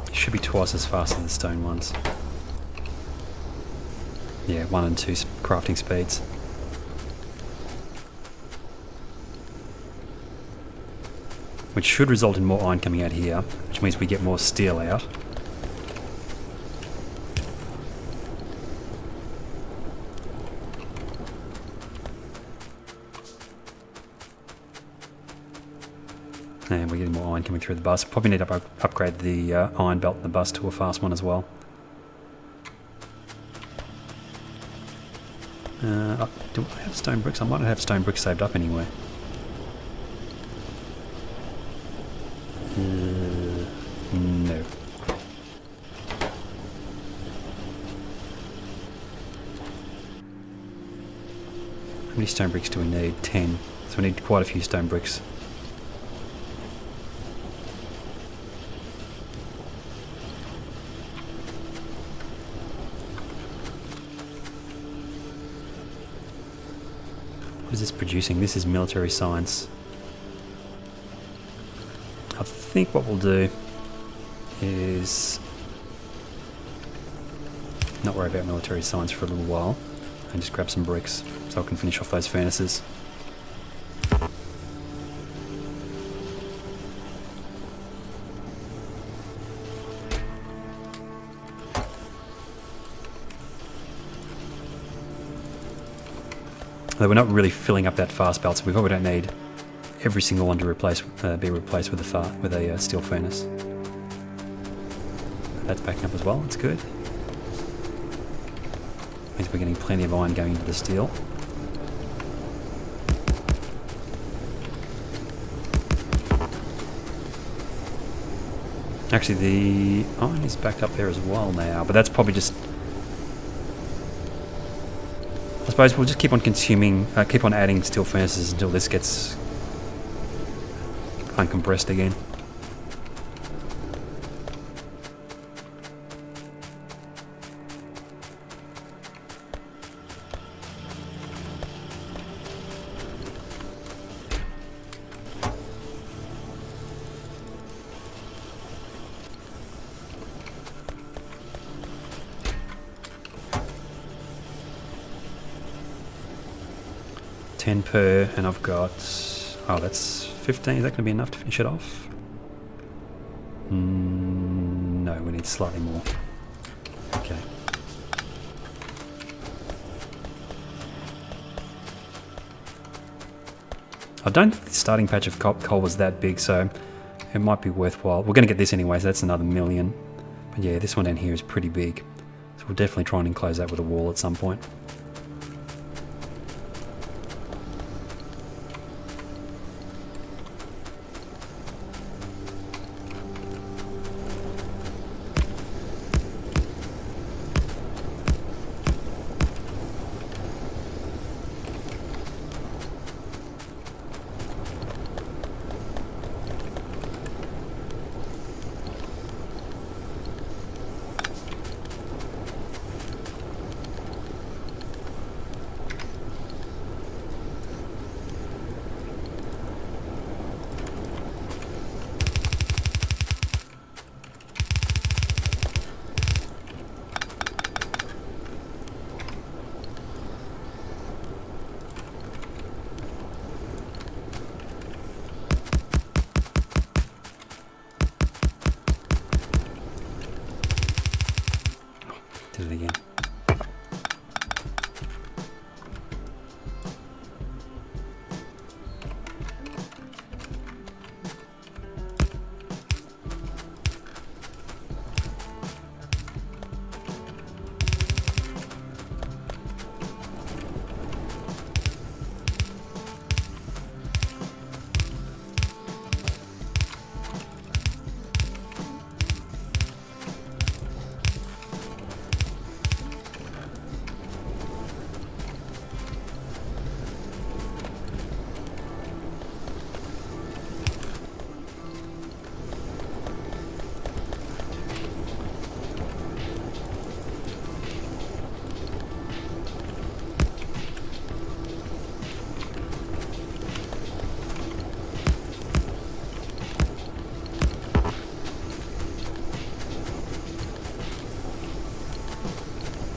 It should be twice as fast as the stone ones. Yeah, 1 and 2 crafting speeds. Which should result in more iron coming out here, which means we get more steel out. And we're getting more iron coming through the bus. Probably need to upgrade the iron belt in the bus to a fast one as well. Do I have stone bricks? I might not have stone bricks saved up anyway. No. How many stone bricks do we need? 10. So we need quite a few stone bricks. What is this producing? This is military science. I think what we'll do is not worry about military science for a little while and just grab some bricks so I can finish off those furnaces. Although we're not really filling up that fast belt, so we probably don't need every single one to be replaced with a steel furnace. That's backing up as well. That's good. Means we're getting plenty of iron going into the steel. Actually, the iron is back up there as well now, but that's probably just. I suppose we'll just keep on consuming, keep on adding steel furnaces until this gets uncompressed again. Per, and I've got, oh, that's 15. Is that going to be enough to finish it off? No, we need slightly more. Okay. I don't think the starting patch of coal was that big, so it might be worthwhile. We're going to get this anyway, so that's another 1 million. But yeah, this one down here is pretty big, so we'll definitely try and enclose that with a wall at some point. Did it again.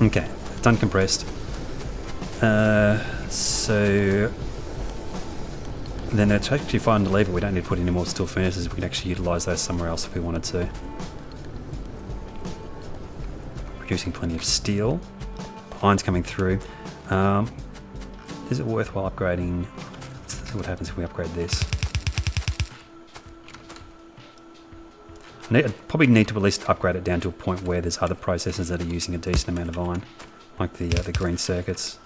Okay, it's uncompressed. So then it's actually fine to leave it. We don't need to put any more steel furnaces. We can actually utilise those somewhere else if we wanted to. Producing plenty of steel. Iron's coming through. Is it worthwhile upgrading? Let's see what happens if we upgrade this. Probably need to at least upgrade it down to a point where there's other processors that are using a decent amount of iron, like the green circuits.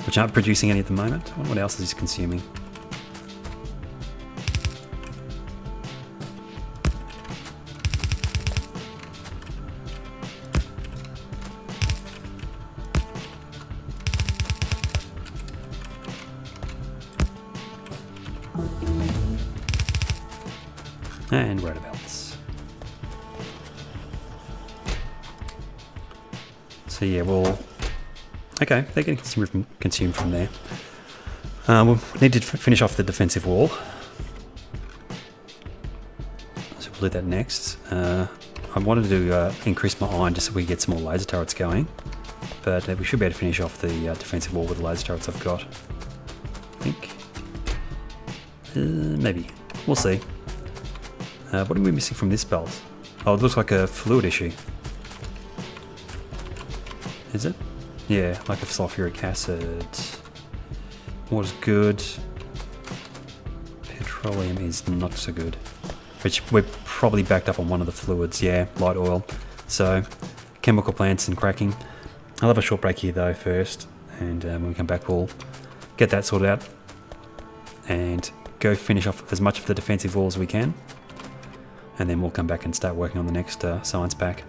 Which aren't producing any at the moment. I wonder what else is this consuming. And roundabouts. So yeah, we'll... Okay, they're getting consumed from there. We'll need to finish off the defensive wall. So we'll do that next. I wanted to increase my iron just so we get some more laser turrets going. But we should be able to finish off the defensive wall with the laser turrets I've got. I think. Maybe. We'll see. What are we missing from this belt? Oh, it looks like a fluid issue. Is it? Yeah, like a sulfuric acid. Water's good. Petroleum is not so good. Which we're probably backed up on one of the fluids, yeah, light oil. So, chemical plants and cracking. I'll have a short break here though first. And when we come back we'll get that sorted out. And go finish off as much of the defensive wall as we can. And then we'll come back and start working on the next science pack.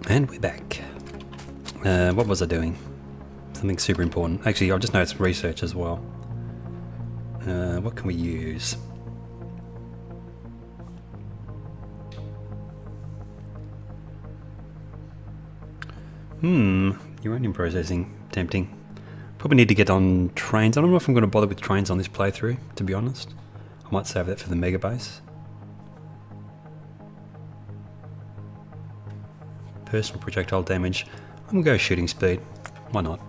And we're back. What was I doing? Something super important. Actually, I just know it's research as well. What can we use? Uranium processing. Tempting. Probably need to get on trains. I don't know if I'm going to bother with trains on this playthrough, to be honest. I might save that for the mega base. Personal projectile damage. I'm going to go shooting speed. Why not?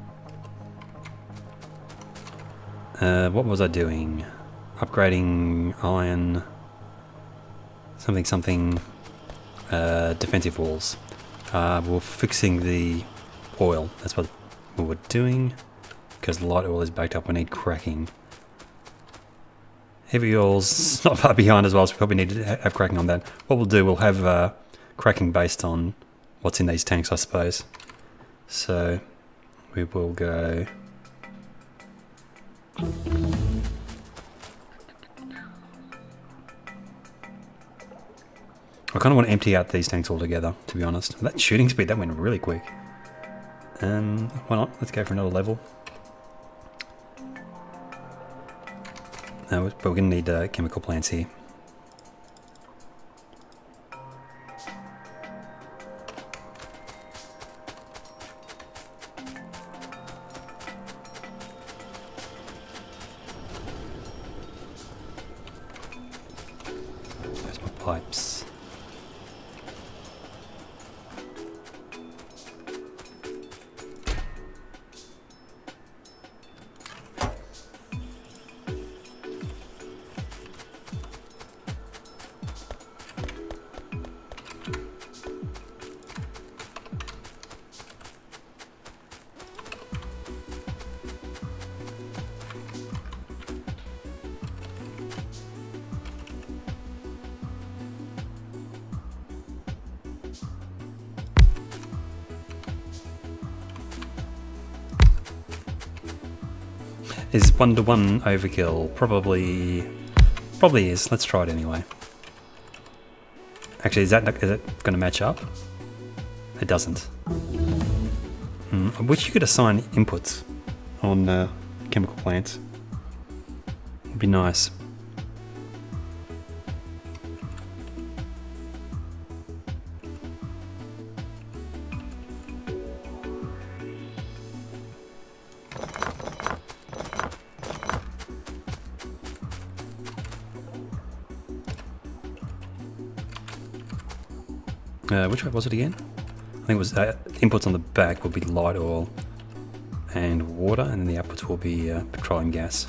What was I doing? Upgrading iron. Something. Defensive walls. We're fixing the oil. That's what we were doing. Because the light oil is backed up, we need cracking. Heavy oil's not far behind as well, so we probably need to have cracking on that. What we'll do, we'll have cracking based on what's in these tanks, I suppose. So we will go. I kind of want to empty out these tanks altogether, to be honest. That shooting speed, that went really quick. Why not? Let's go for another level. No, but we're going to need chemical plants here. There's my pipes. Is 1-to-1 overkill? Probably is. Let's try it anyway. Actually, is it going to match up? It doesn't. I wish you could assign inputs on chemical plants. It'd be nice. Which way was it again? I think it was inputs on the back will be light oil and water, and then the outputs will be petroleum gas.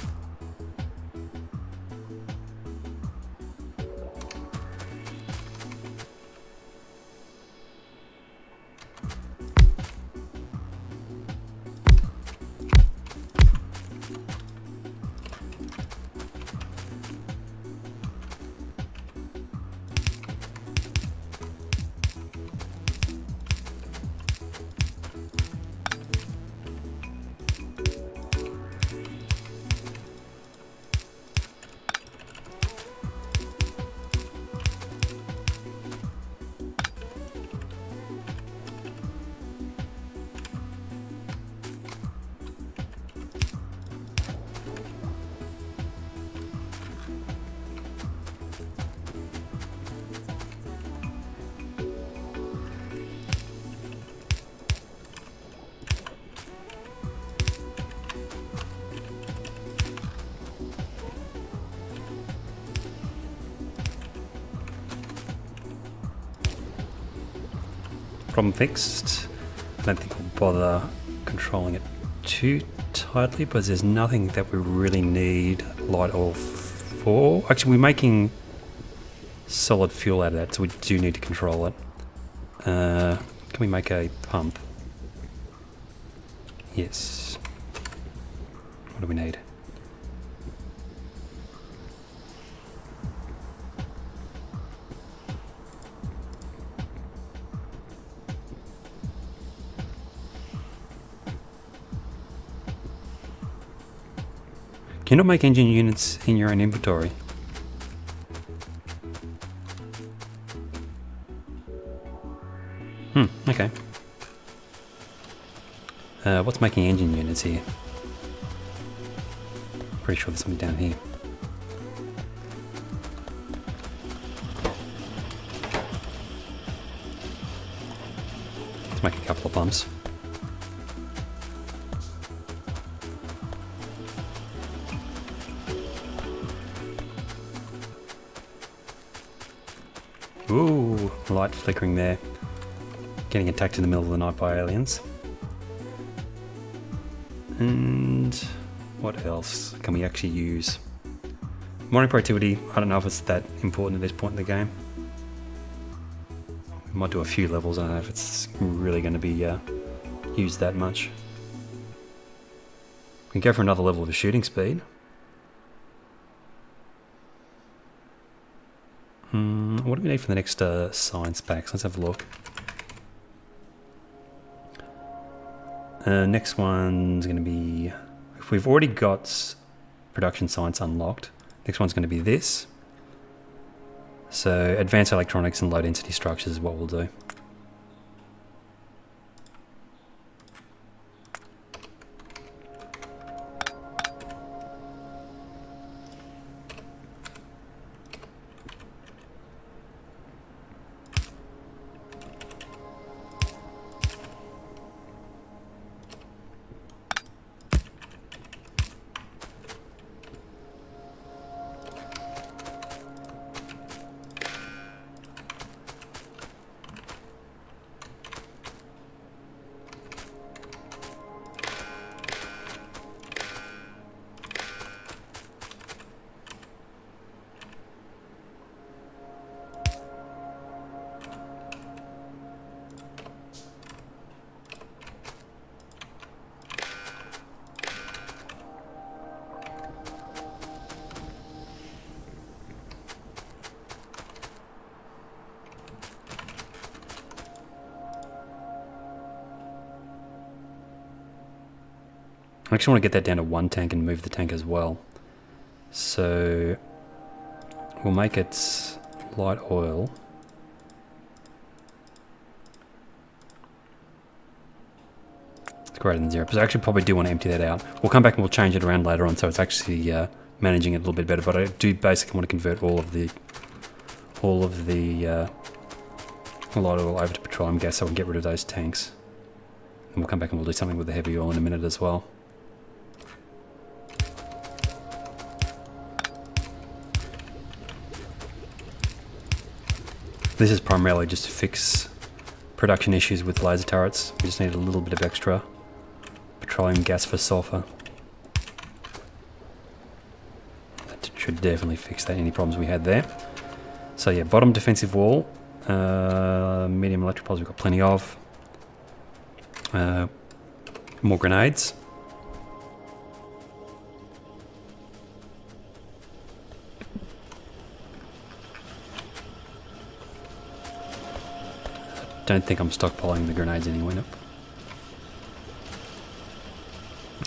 Problem fixed. I don't think we'll bother controlling it too tightly, because there's nothing that we really need light oil for. Actually, we're making solid fuel out of that, so we do need to control it. Can we make a pump? Yes. What do we need? Can you not make engine units in your own inventory? Okay. What's making engine units here? Pretty sure there's something down here. Let's make a couple of pumps. Ooh, light flickering there. Getting attacked in the middle of the night by aliens. And what else can we actually use? Morning productivity, I don't know if it's that important at this point in the game. We might do a few levels, I don't know if it's really going to be used that much. We can go for another level of shooting speed. What do we need for the next science packs? Let's have a look. Next one's going to be, if we've already got production science unlocked, next one's going to be this. So advanced electronics and low density structures is what we'll do. I actually want to get that down to one tank and move the tank as well. So we'll make it light oil. It's greater than 0, because I actually probably do want to empty that out. We'll come back and we'll change it around later on, so it's actually managing it a little bit better. But I do basically want to convert all of the light oil over to petroleum gas, so we can get rid of those tanks. And we'll come back and we'll do something with the heavy oil in a minute as well. This is primarily just to fix production issues with laser turrets. We just need a little bit of extra petroleum gas for sulfur. That should definitely fix that, any problems we had there. So yeah, bottom defensive wall, medium electric poles we've got plenty of. More grenades. Don't think I'm stockpiling the grenades anyway, nope.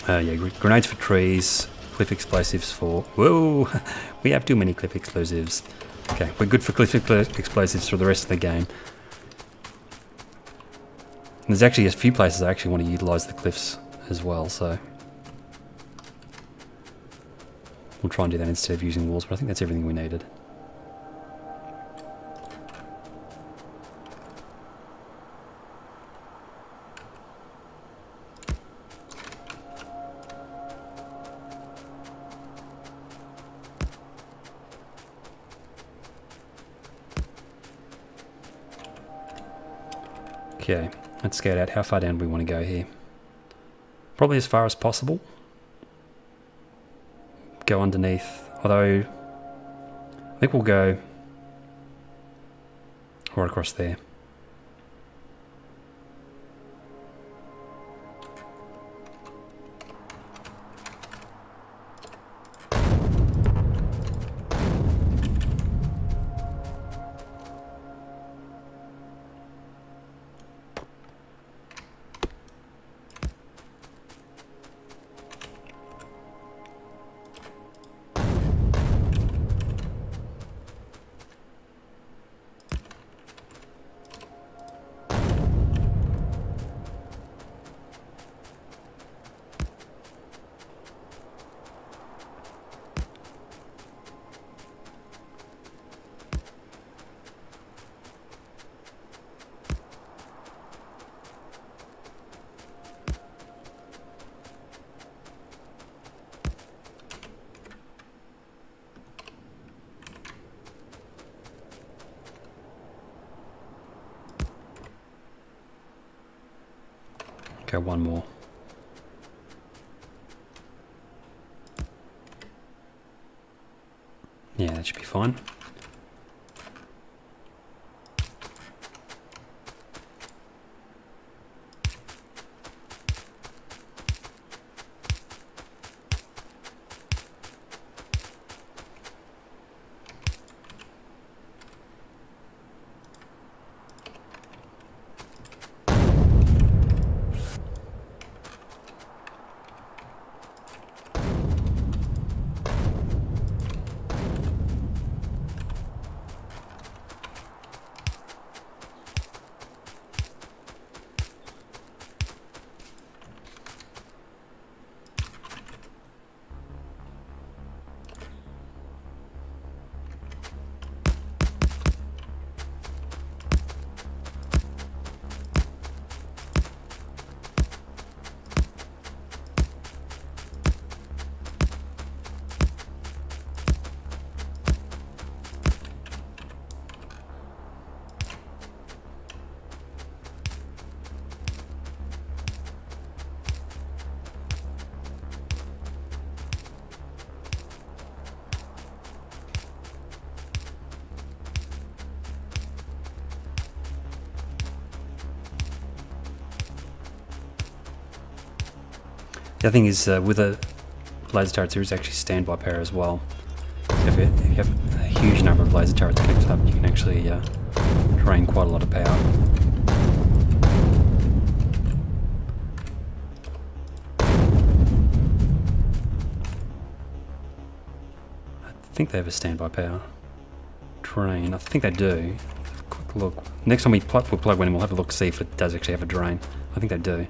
Yeah, grenades for trees, cliff explosives for... Whoa! We have too many cliff explosives. Okay, we're good for cliff explosives for the rest of the game. And there's actually a few places I actually want to utilise the cliffs as well, so... We'll try and do that instead of using walls, but I think that's everything we needed. Okay, let's scout out how far down we want to go here. Probably as far as possible. Go underneath, although I think we'll go right across there. Okay, one more. Yeah, that should be fine. The other thing is, with a laser turrets, there is actually standby power as well. So if you have a huge number of laser turrets connected up, you can actually drain quite a lot of power. I think they have a standby power drain. I think they do. Quick look. Next time we'll plug one in, we'll have a look, see if it does actually have a drain. I think they do.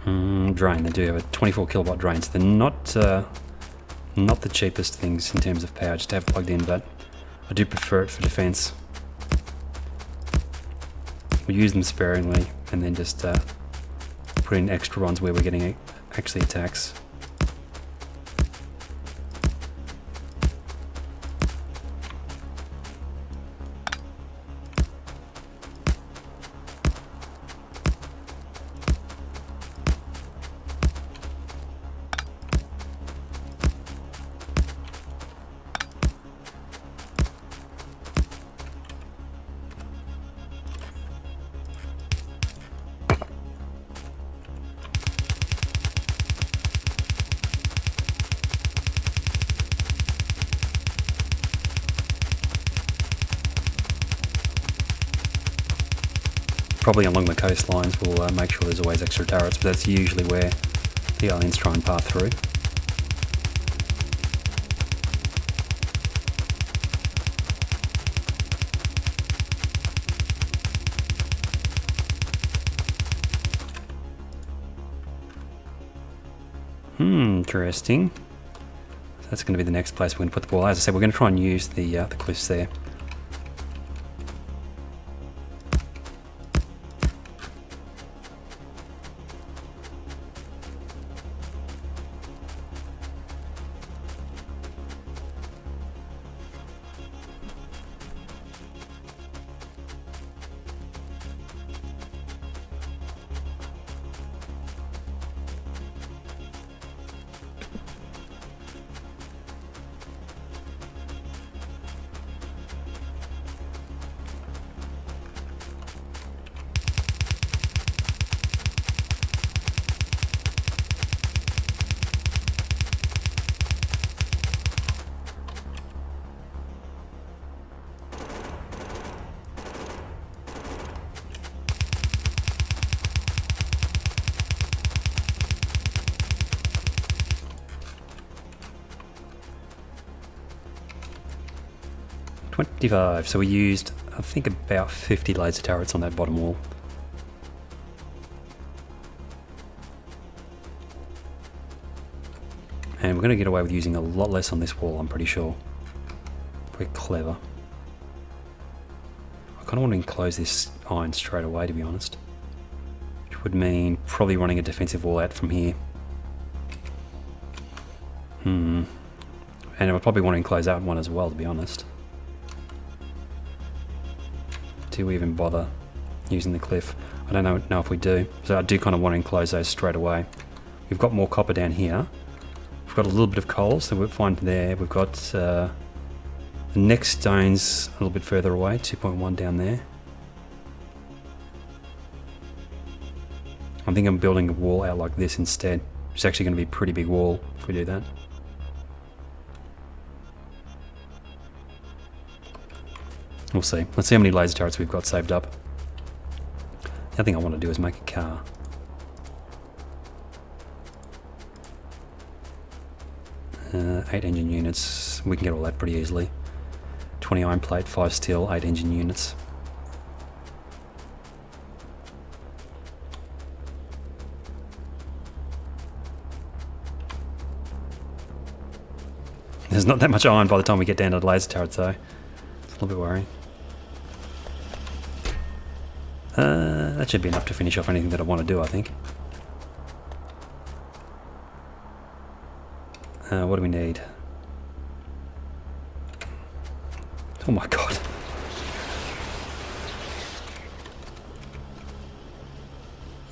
Drain, they do have a 24 kilowatt drain, so they're not the cheapest things in terms of power just to have plugged in, but I do prefer it for defense. We use them sparingly and then just put in extra ones where we're getting actually attacks. Probably along the coastlines we'll make sure there's always extra turrets, but that's usually where the aliens try and path through. Interesting. So that's going to be the next place we're going to put the wall. As I said, we're going to try and use the cliffs there. So we used, I think, about 50 laser turrets on that bottom wall. And we're going to get away with using a lot less on this wall, I'm pretty sure. We're clever. I kind of want to enclose this iron straight away, to be honest. Which would mean probably running a defensive wall out from here. And I would probably want to enclose that one as well, to be honest. Do we even bother using the cliff? I don't know if we do. So I do kind of want to enclose those straight away. We've got more copper down here. We've got a little bit of coal, so we'll find there. We've got the next stone's a little bit further away, 2.1 down there. I think I'm building a wall out like this instead. It's actually going to be a pretty big wall if we do that. We'll see. Let's see how many laser turrets we've got saved up. The other thing I want to do is make a car. Eight engine units. We can get all that pretty easily. 20 iron plate, 5 steel, 8 engine units. There's not that much iron by the time we get down to the laser turrets though. It's a little bit worrying. That should be enough to finish off anything that I want to do, I think. What do we need? Oh my god.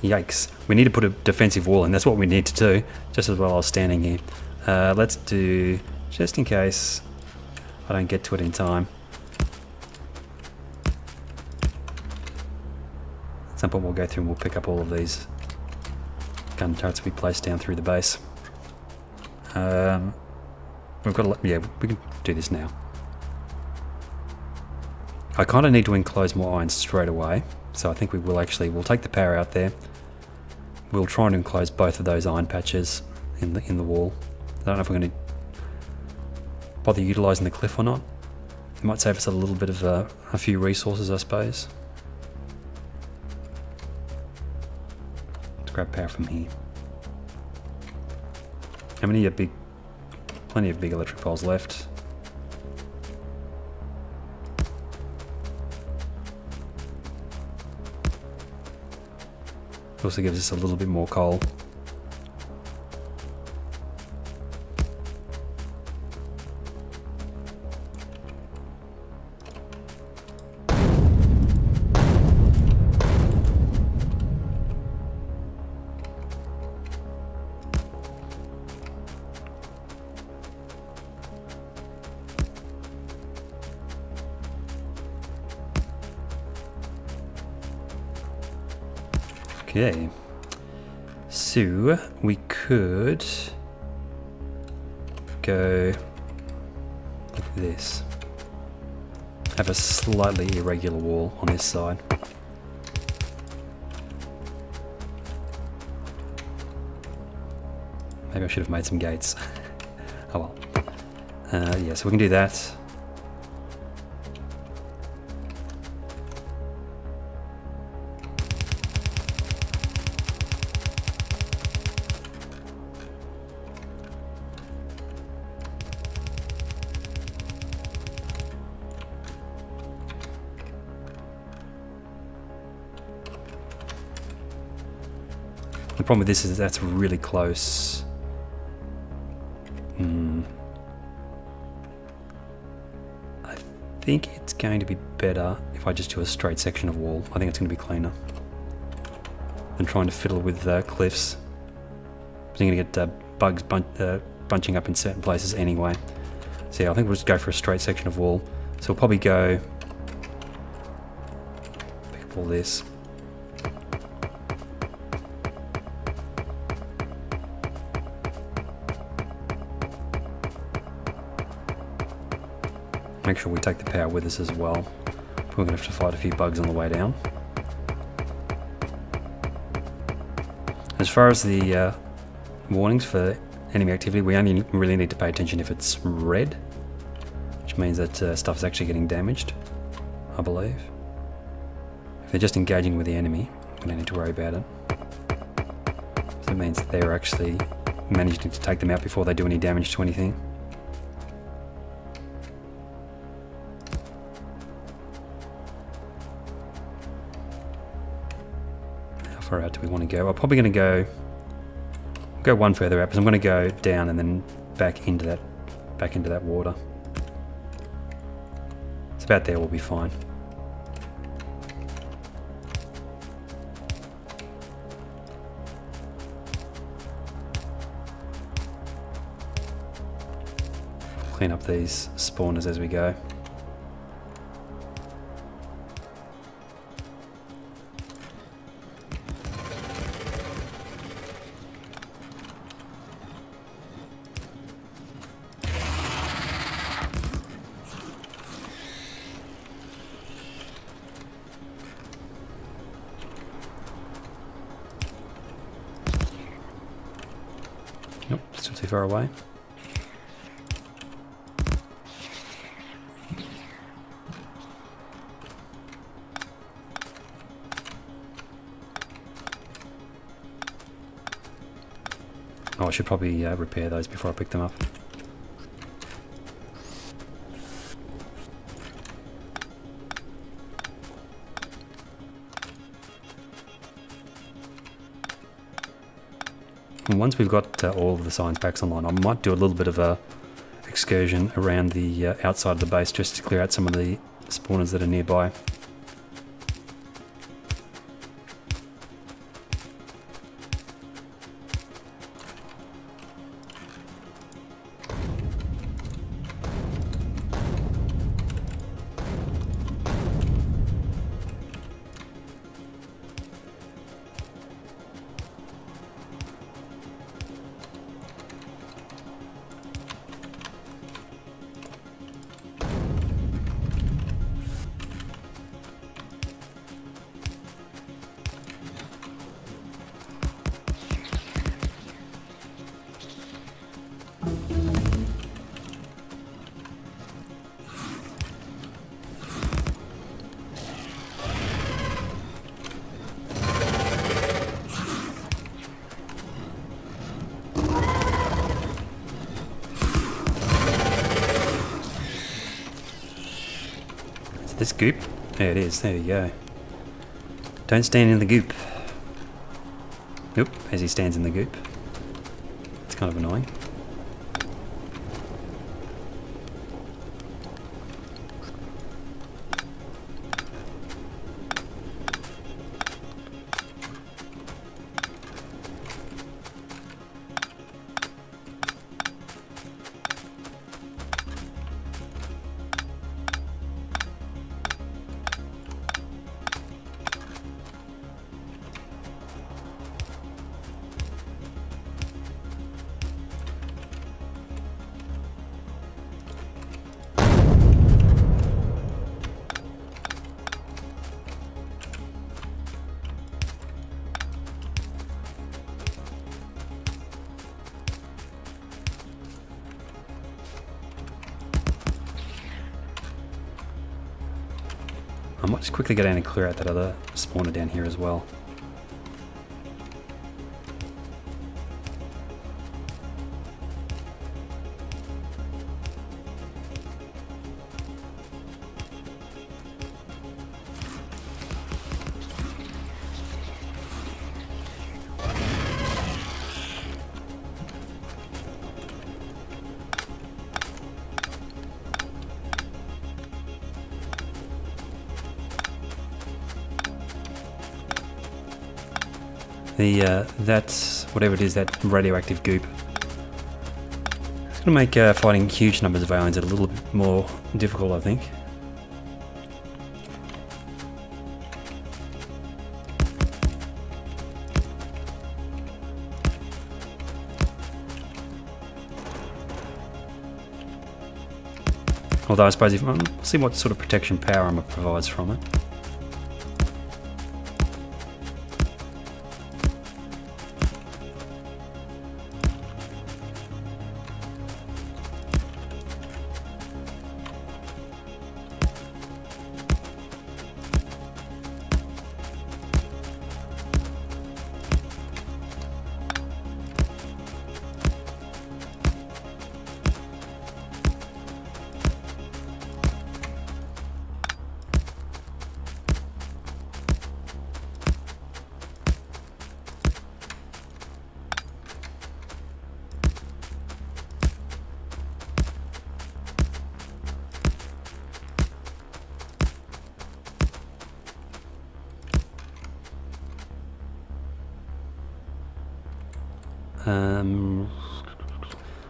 Yikes. We need to put a defensive wall in. That's what we need to do, just as well I was standing here. Let's do, just in case I don't get to it in time. At some point we'll go through and we'll pick up all of these gun turrets we placed down through the base. We've got to, yeah, we can do this now. I kind of need to enclose more iron straight away, so I think we will actually, we'll take the power out there. We'll try and enclose both of those iron patches in the wall. I don't know if we're going to bother utilising the cliff or not. It might save us a little bit of a few resources, I suppose. Let's grab power from here. How many are big? Plenty of big electric poles left. Also gives us a little bit more coal. Okay, so we could go like this. Have a slightly irregular wall on this side. Maybe I should have made some gates. Oh well. Yeah, so we can do that. The problem with this is that's really close. I think it's going to be better if I just do a straight section of wall. I think it's going to be cleaner than trying to fiddle with cliffs. You're going to get bugs bunching up in certain places anyway. So yeah, I think we'll just go for a straight section of wall. So we'll probably go pick up all this. Make sure we take the power with us as well. We're going to have to fight a few bugs on the way down. As far as the warnings for enemy activity, we only really need to pay attention if it's red, which means that stuff's actually getting damaged, I believe. If they're just engaging with the enemy, we don't need to worry about it. So it means that they're actually managing to take them out before they do any damage to anything. How far out do we want to go? I'm probably going to go one further out, because I'm going to go down and then back into that water. It's about there, we'll be fine. Clean up these spawners as we go. Nope, still too far away. Oh, I should probably repair those before I pick them up. And once we've got all of the science packs online, I might do a little bit of a excursion around the outside of the base just to clear out some of the spawners that are nearby. this goop? There it is, there you go. Don't stand in the goop. Oop, as he stands in the goop. It's kind of annoying. I might just quickly go down and clear out that other spawner down here as well. That's whatever it is, that radioactive goop. It's going to make fighting huge numbers of aliens a little bit more difficult, I think. Although I suppose if we'll see what sort of protection power armor provides from it.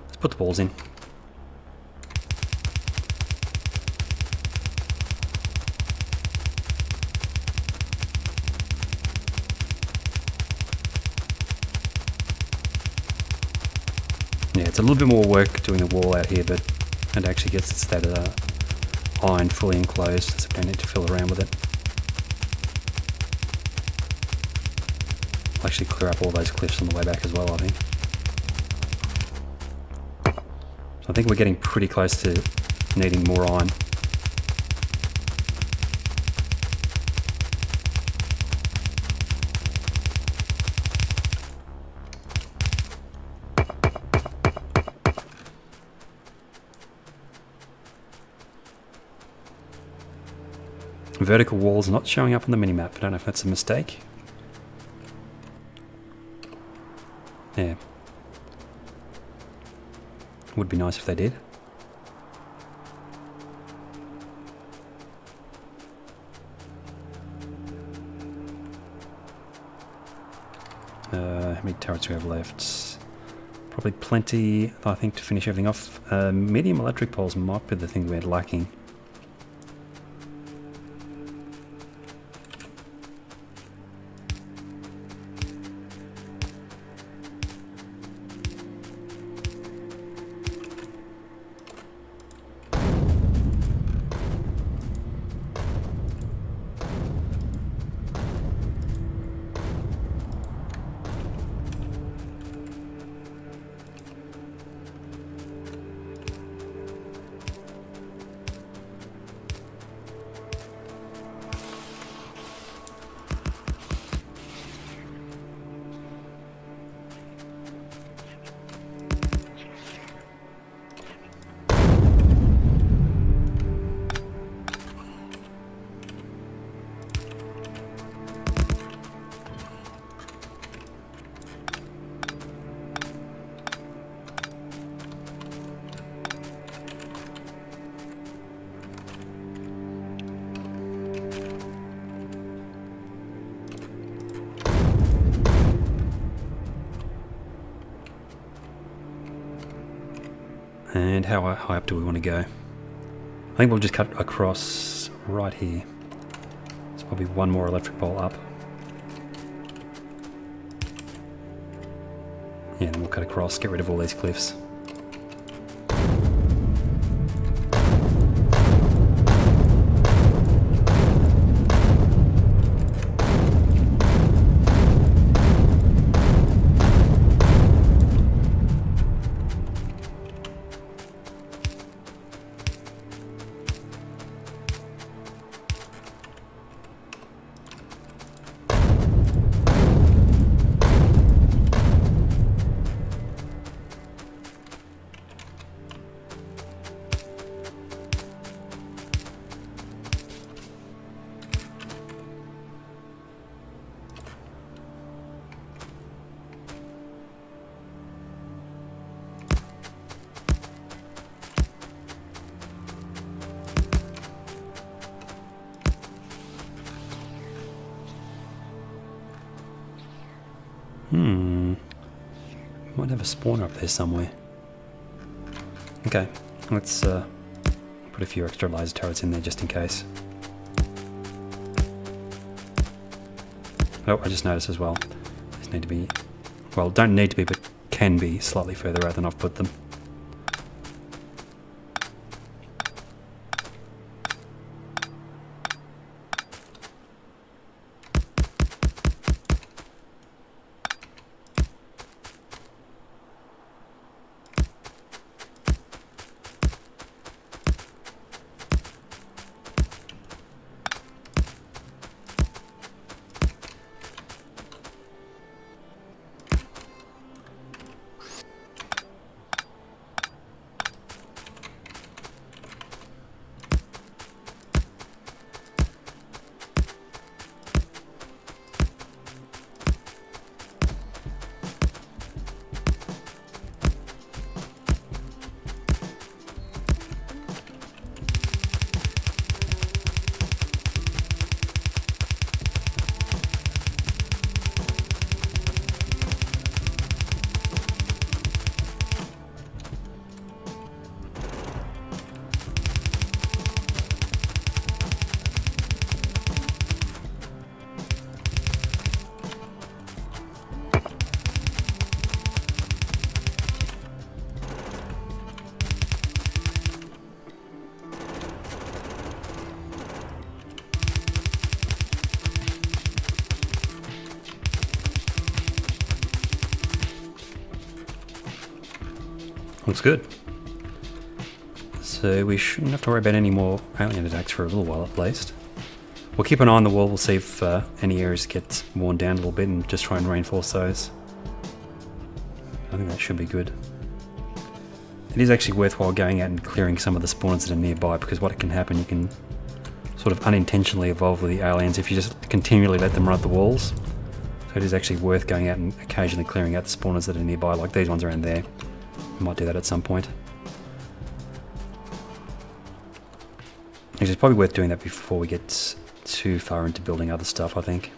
Let's put the balls in. Yeah, it's a little bit more work doing the wall out here, but it actually gets that iron fully enclosed, so we don't need to fill around with it. I'll actually clear up all those cliffs on the way back as well, I think. So I think we're getting pretty close to needing more iron. Vertical walls not showing up on the minimap. I don't know if that's a mistake. Yeah. Would be nice if they did. How many turrets do we have left? Probably plenty, I think, to finish everything off. Medium electric poles might be the thing we're lacking. And how high up do we want to go? I think we'll just cut across right here. There's probably one more electric pole up. Yeah, and then we'll cut across, get rid of all these cliffs. Might have a spawner up there somewhere. Okay, let's put a few extra laser turrets in there just in case. Oh, I just noticed as well. These need to be, well, don't need to be, but can be slightly further out than I've put them. Looks good. So we shouldn't have to worry about any more alien attacks for a little while at least. We'll keep an eye on the wall, we'll see if any areas get worn down a little bit and just try and reinforce those. I think that should be good. It is actually worthwhile going out and clearing some of the spawners that are nearby, because what can happen, you can sort of unintentionally evolve with the aliens if you just continually let them run up the walls. So it is actually worth going out and occasionally clearing out the spawners that are nearby, like these ones around there. I might do that at some point. Actually, it's probably worth doing that before we get too far into building other stuff, I think.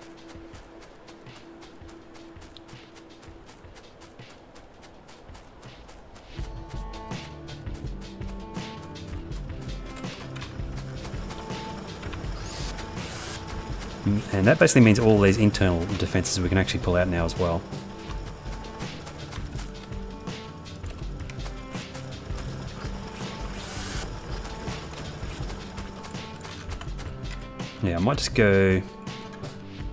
And that basically means all these internal defenses we can actually pull out now as well. Yeah, I might just go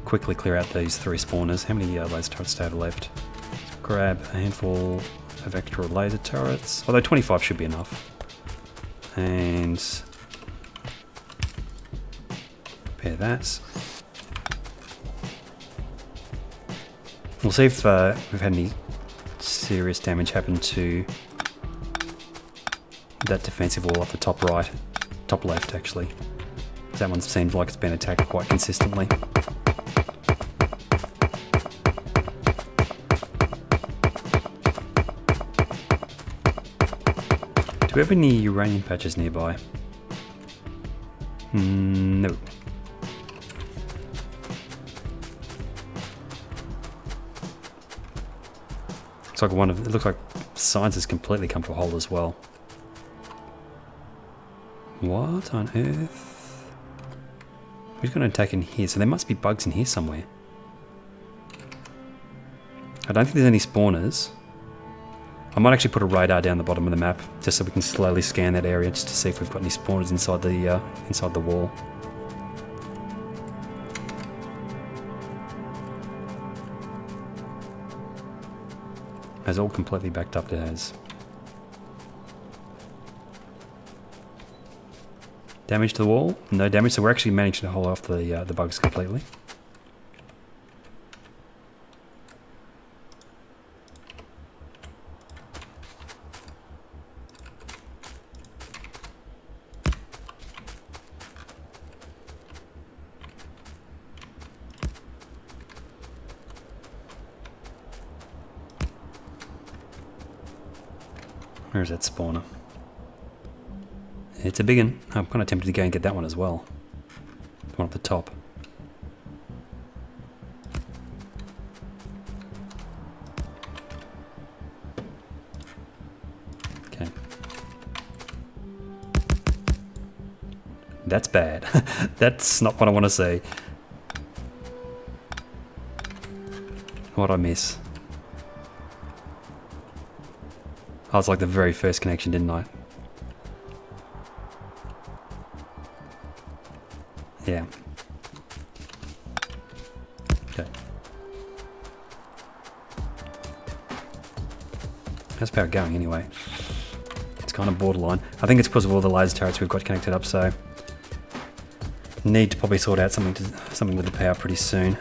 quickly clear out these 3 spawners. How many laser turrets do I have left? Let's grab a handful of extra laser turrets, although 25 should be enough. And repair that. We'll see if we've had any serious damage happen to that defensive wall up the top right, top left actually. That one seems like it's been attacked quite consistently. Do we have any uranium patches nearby? No. Looks like it looks like science has completely come to a halt as well. What on earth? Who's going to attack in here? So there must be bugs in here somewhere. I don't think there's any spawners. I might actually put a radar down the bottom of the map just so we can slowly scan that area just to see if we've got any spawners inside the wall. It's all completely backed up, it has. Damage to the wall? No damage, so we're actually managing to hold off the bugs completely. Where's that spawner? It's a big one. I'm kind of tempted to go and get that one as well. The one at the top. Okay. That's bad. That's not what I want to see. What'd I miss? I was like the very first connection, didn't I? Yeah. Okay. How's power going anyway? It's kind of borderline. I think it's because of all the laser turrets we've got connected up, so need to probably sort out something with the power pretty soon.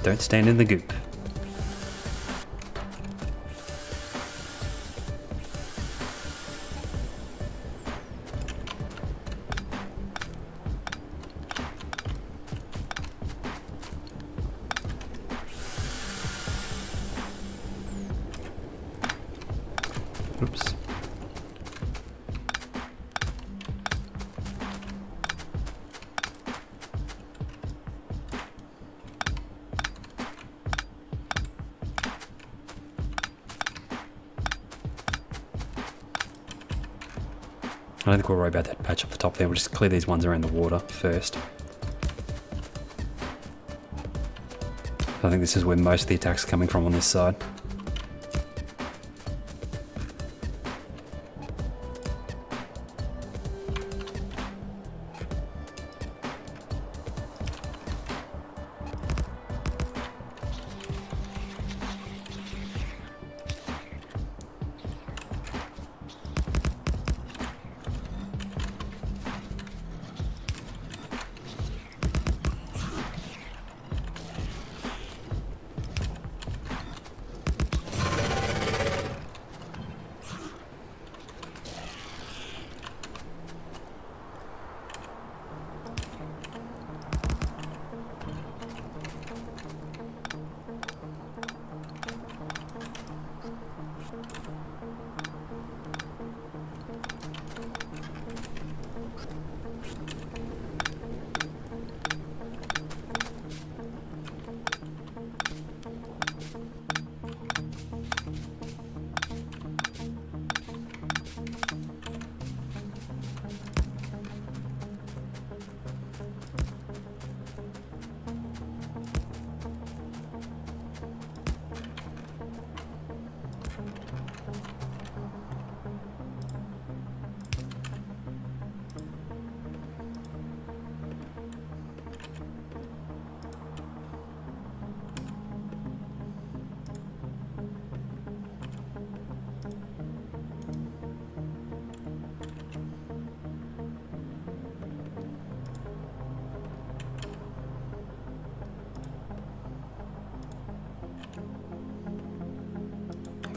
Don't stand in the goop. Oops. I don't think we'll worry about that patch up the top there. We'll just clear these ones around the water first. I think this is where most of the attacks are coming from on this side.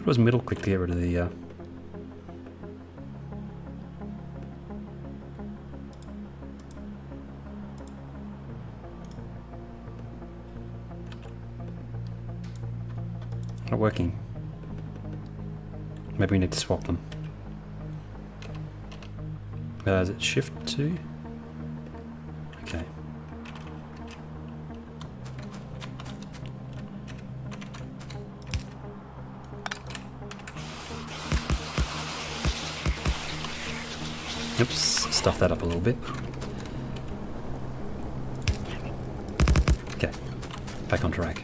it was middle click to get rid of the... Not working. Maybe we need to swap them. Is it shift 2? Okay. Oops, stuff that up a little bit. Okay, back on track.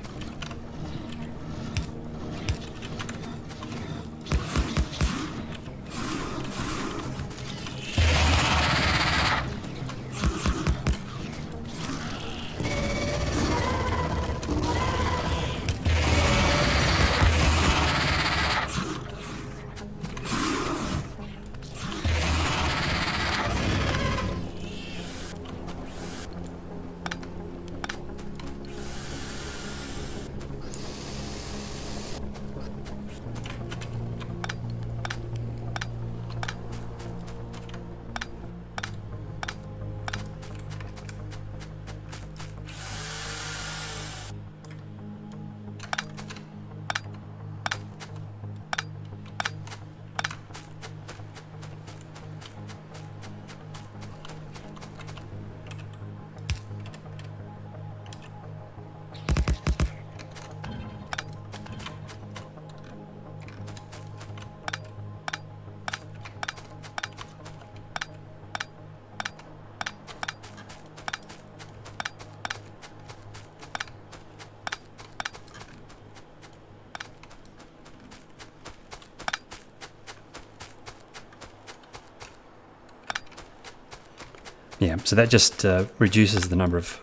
Yeah, so that just reduces the number of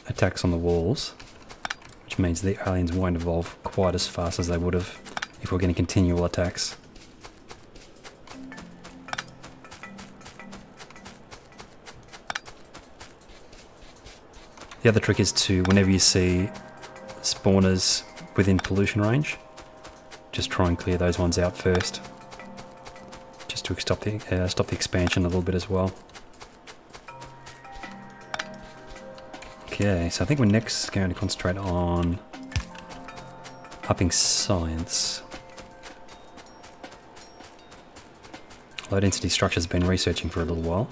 attacks on the walls, which means the aliens won't evolve quite as fast as they would have if we're getting continual attacks. The other trick is to, whenever you see spawners within pollution range, just try and clear those ones out first, just to stop the expansion a little bit as well. Okay, so I think we're next going to concentrate on upping science. Low density structures have been researching for a little while.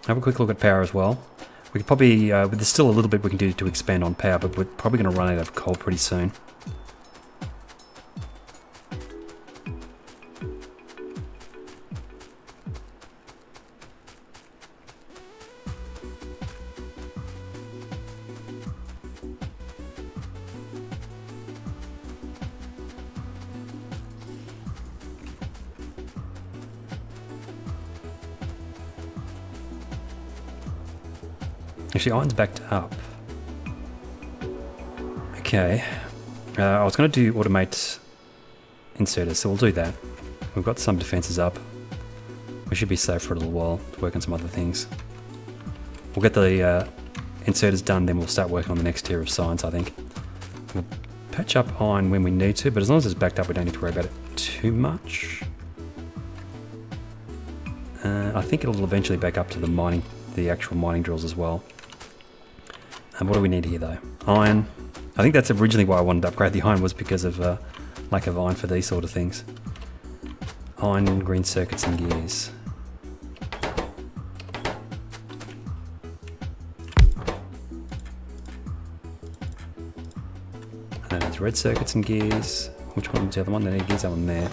Have a quick look at power as well. We could probably, there's still a little bit we can do to expand on power, but we're probably going to run out of coal pretty soon. Actually, iron's backed up. Okay. I was going to do automate inserters, so we'll do that. We've got some defenses up. We should be safe for a little while to work on some other things. We'll get the inserters done, then we'll start working on the next tier of science, I think. We'll patch up iron when we need to, but as long as it's backed up, we don't need to worry about it too much. I think it'll eventually back up to the actual mining drills as well. And what do we need here though? Iron. I think that's originally why I wanted to upgrade the iron, was because of lack of iron for these sort of things. Iron, green circuits and gears. And there's red circuits and gears. Which one was the other one? There, gears, that one there.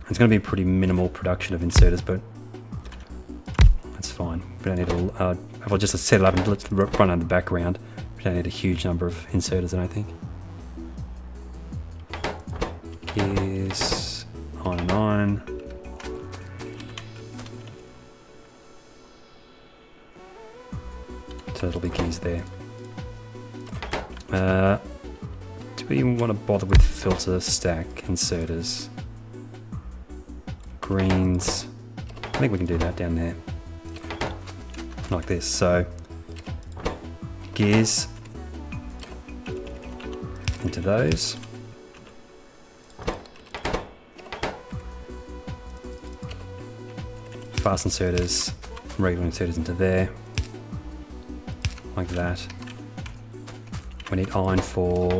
It's going to be a pretty minimal production of inserters, but that's fine. We don't need to, if I just set it up and let's run on the background, we don't need a huge number of inserters, I don't think. Gears, iron and iron. So it'll be gears there. Do we even want to bother with filter stack inserters? Greens. think we can do that down there. Like this. So gears into those. Fast inserters, regular inserters into there. Like that. We need iron for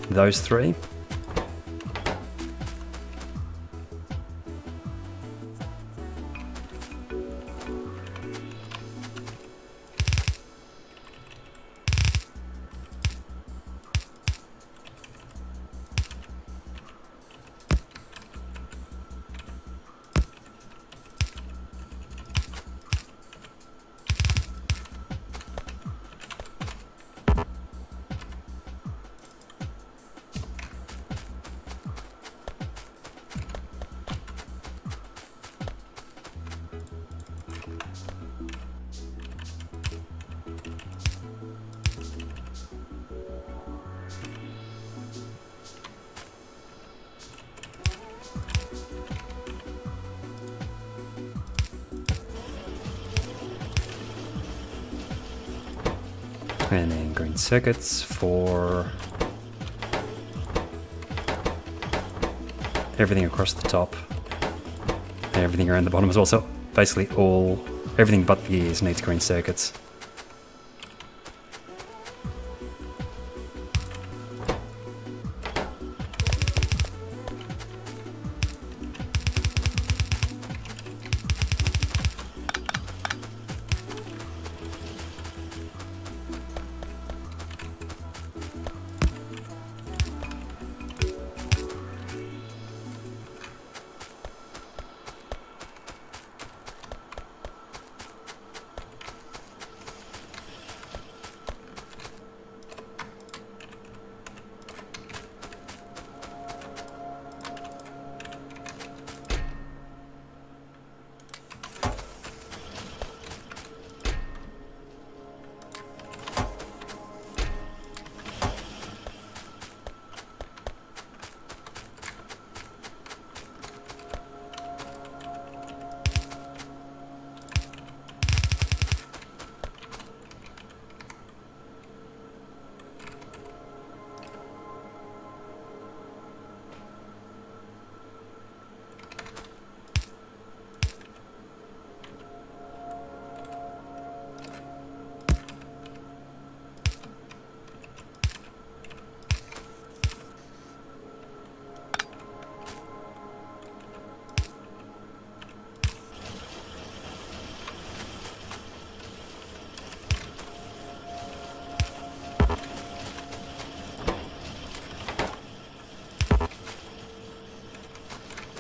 those three. And then green circuits for everything across the top and everything around the bottom as well. So basically everything but the gears needs green circuits.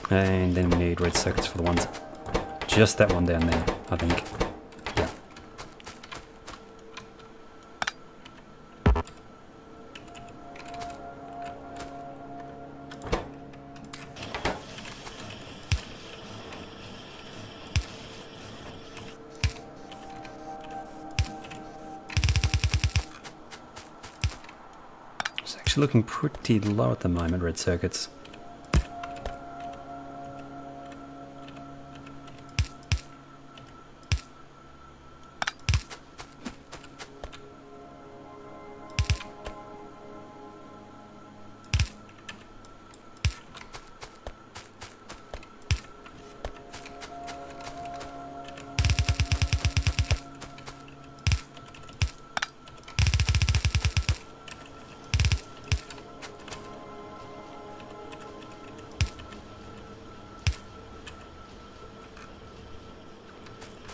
And then we need red circuits for the ones, just that one down there, I think. Yeah. It's actually looking pretty low at the moment, red circuits.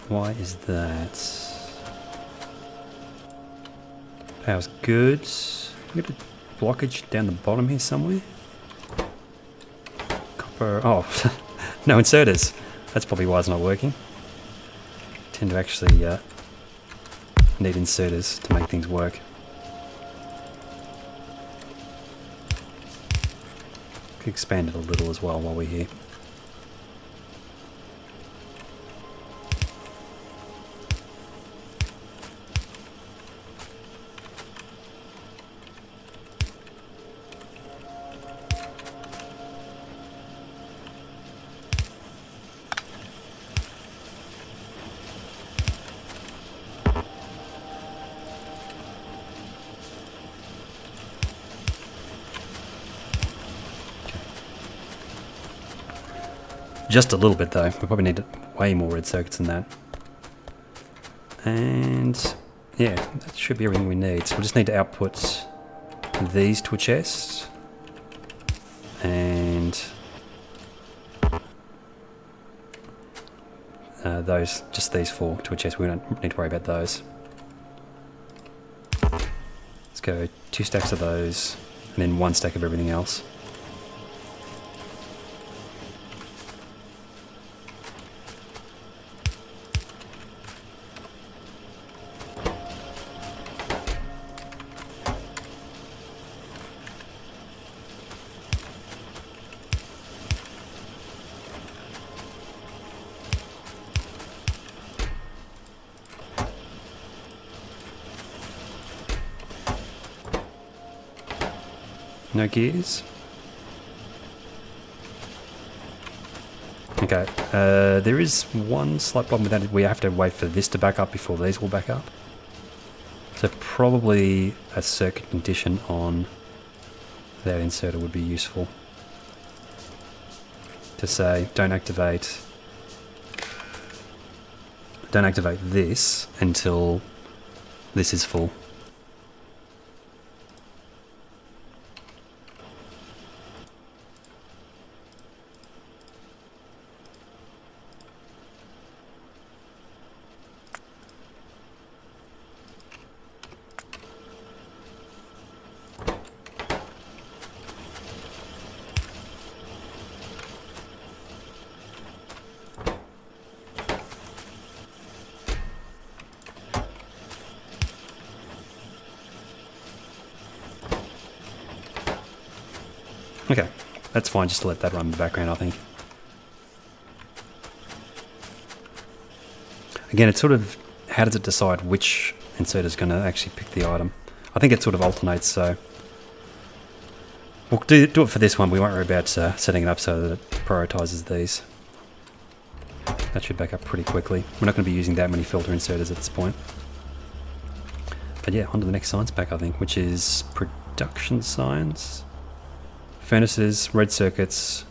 Why is that? Power's good. We got a blockage down the bottom here somewhere. Copper. Oh, no inserters. That's probably why it's not working. Tend to actually need inserters to make things work. Could expand it a little as well while we're here. Just a little bit though. We probably need way more red circuits than that. And yeah, that should be everything we need. So we'll just need to output these to a chest. And just these 4 to a chest. We don't need to worry about those. Let's go 2 stacks of those, and then 1 stack of everything else. No gears. Okay, there is one slight problem with that. We have to wait for this to back up before these will back up. So probably a circuit condition on that inserter would be useful. To say, don't activate this until this is full. Okay, that's fine just to let that run in the background, I think. Again, it's sort of, how does it decide which insert is going to actually pick the item? I think it sort of alternates, so we'll do it for this one. We won't worry about setting it up so that it prioritizes these. That should back up pretty quickly. We're not going to be using that many filter inserters at this point. But yeah, on to the next science pack, I think, which is production science. Furnaces, red circuits,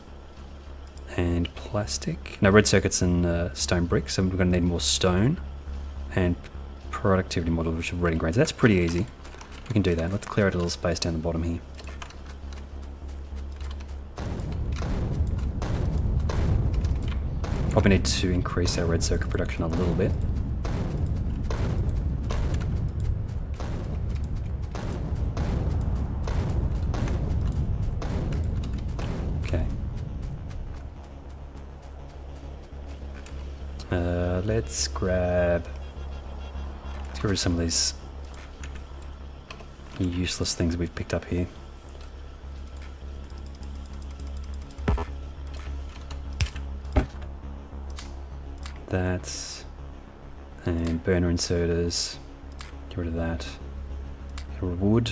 and plastic. No, red circuits and stone bricks, so we're going to need more stone. And productivity model, which is red and green. So that's pretty easy. We can do that. Let's clear out a little space down the bottom here. Probably need to increase our red circuit production a little bit. Let's get rid of some of these useless things we've picked up here. That's, and burner inserters, get rid of that. Get rid of wood.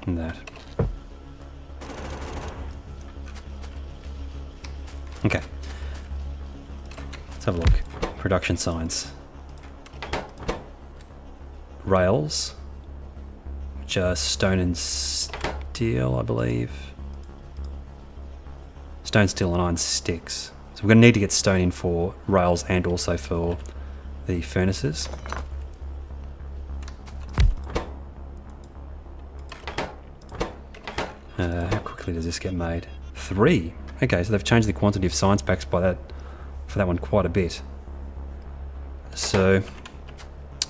And that. Okay, let's have a look. Production science. Rails, which are stone and steel, I believe. Stone, steel, and iron sticks. So we're going to need to get stone in for rails and also for the furnaces. How quickly does this get made? 3. Okay, so they've changed the quantity of science packs by that, for that one, quite a bit. So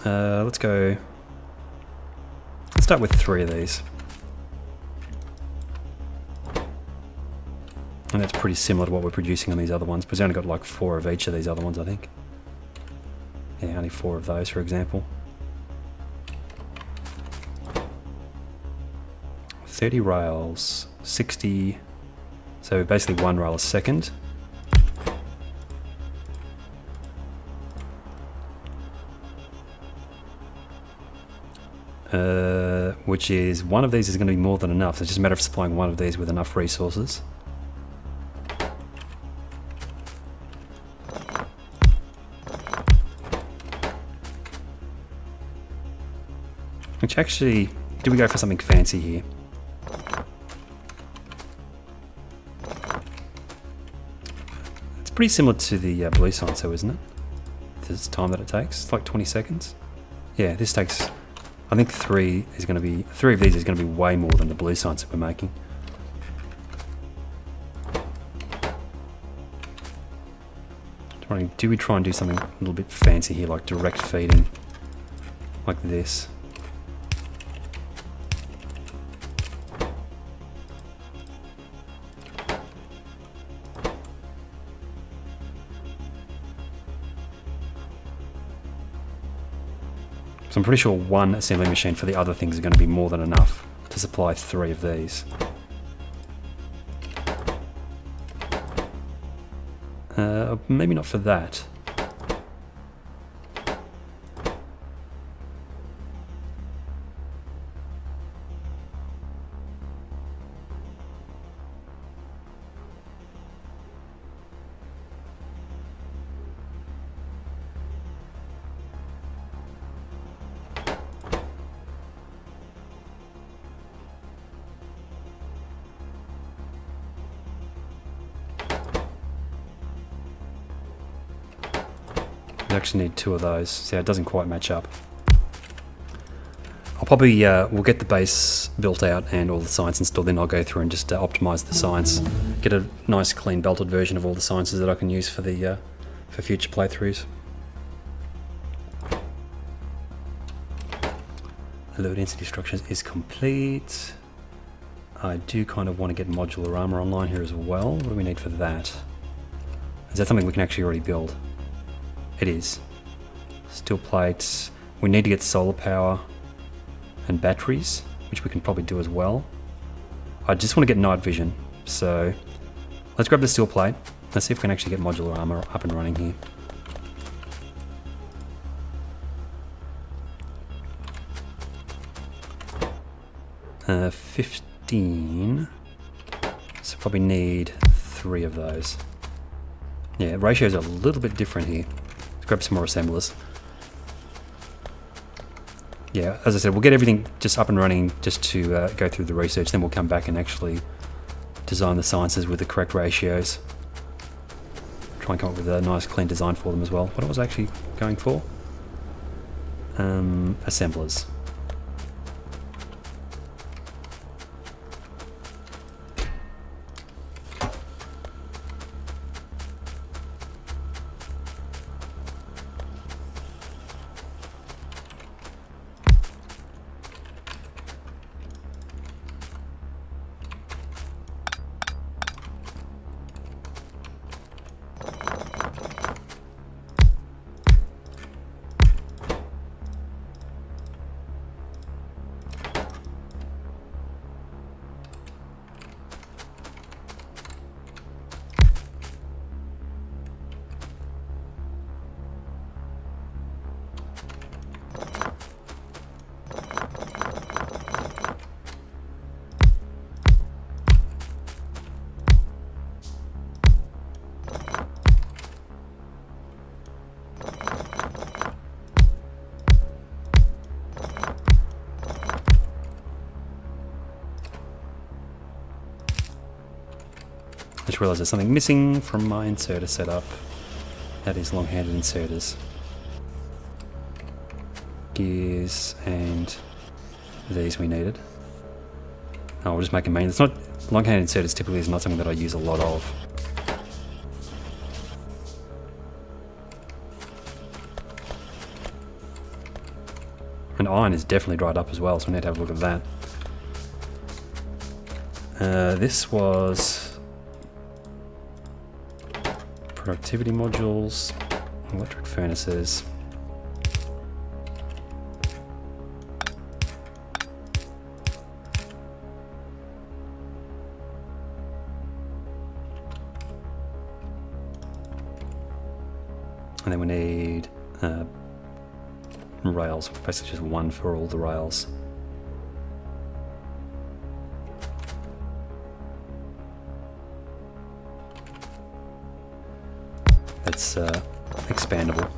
let's start with 3 of these. And that's pretty similar to what we're producing on these other ones, because we only got like 4 of each of these other ones, I think. Yeah, only 4 of those, for example. 30 rails, 60... So basically 1 rail a second. Which is, one of these is going to be more than enough. So it's just a matter of supplying one of these with enough resources. Which actually, do we go for something fancy here? pretty similar to the blue sign, so isn't it? This time that it takes. It's like 20 seconds. Yeah, this takes, I think three of these is going to be way more than the blue signs that we're making. Do we try and do something a little bit fancy here, like direct feeding, like this? So I'm pretty sure one assembly machine for the other things is going to be more than enough to supply 3 of these. Maybe not for that. We actually need 2 of those. See, it doesn't quite match up. I'll probably, we'll get the base built out and all the science installed, then I'll go through and just optimize the science. Get a nice clean belted version of all the sciences that I can use for the for future playthroughs. The low density structures is complete. I do kind of want to get modular armor online here as well. What do we need for that? Is that something we can actually already build? It is. Steel plates. We need to get solar power and batteries, which we can probably do as well. I just want to get night vision, so let's grab the steel plate. Let's see if we can actually get modular armor up and running here. Uh, 15. So probably need 3 of those. Yeah, ratios are a little bit different here. Let's grab some more assemblers. Yeah, as I said, we'll get everything just up and running just to go through the research, then we'll come back and actually design the sciences with the correct ratios. Try and come up with a nice clean design for them as well. What I was actually going for? Assemblers. I just realised there's something missing from my inserter setup. That is long-handed inserters. Gears and these we needed. Oh, we'll just make a main. It's not long-handed inserters typically is not something that I use a lot of. And iron is definitely dried up as well, so we need to have a look at that. This was productivity modules, electric furnaces. And then we need rails, basically just 1 for all the rails. It's expandable.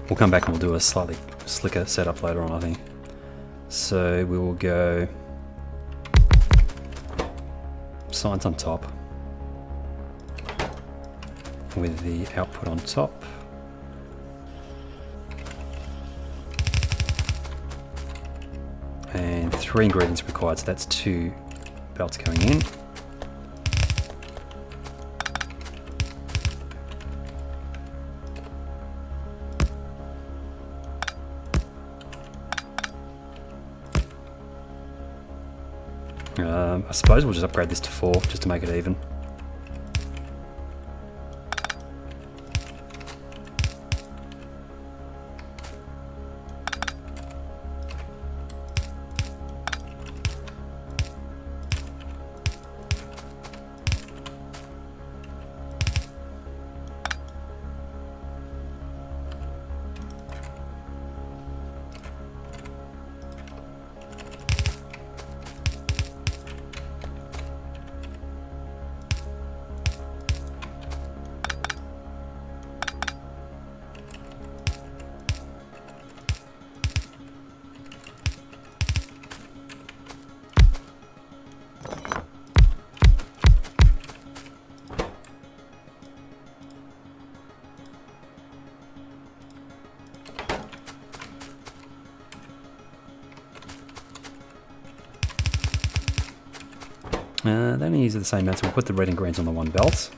We'll come back and we'll do a slightly slicker setup later on, I think. So we will go science on top. with the output on top. And 3 ingredients required, so that's 2 belts going in. I suppose we'll just upgrade this to 4 just to make it even. They only use the same amount, so we'll put the red and greens on the 1 belt.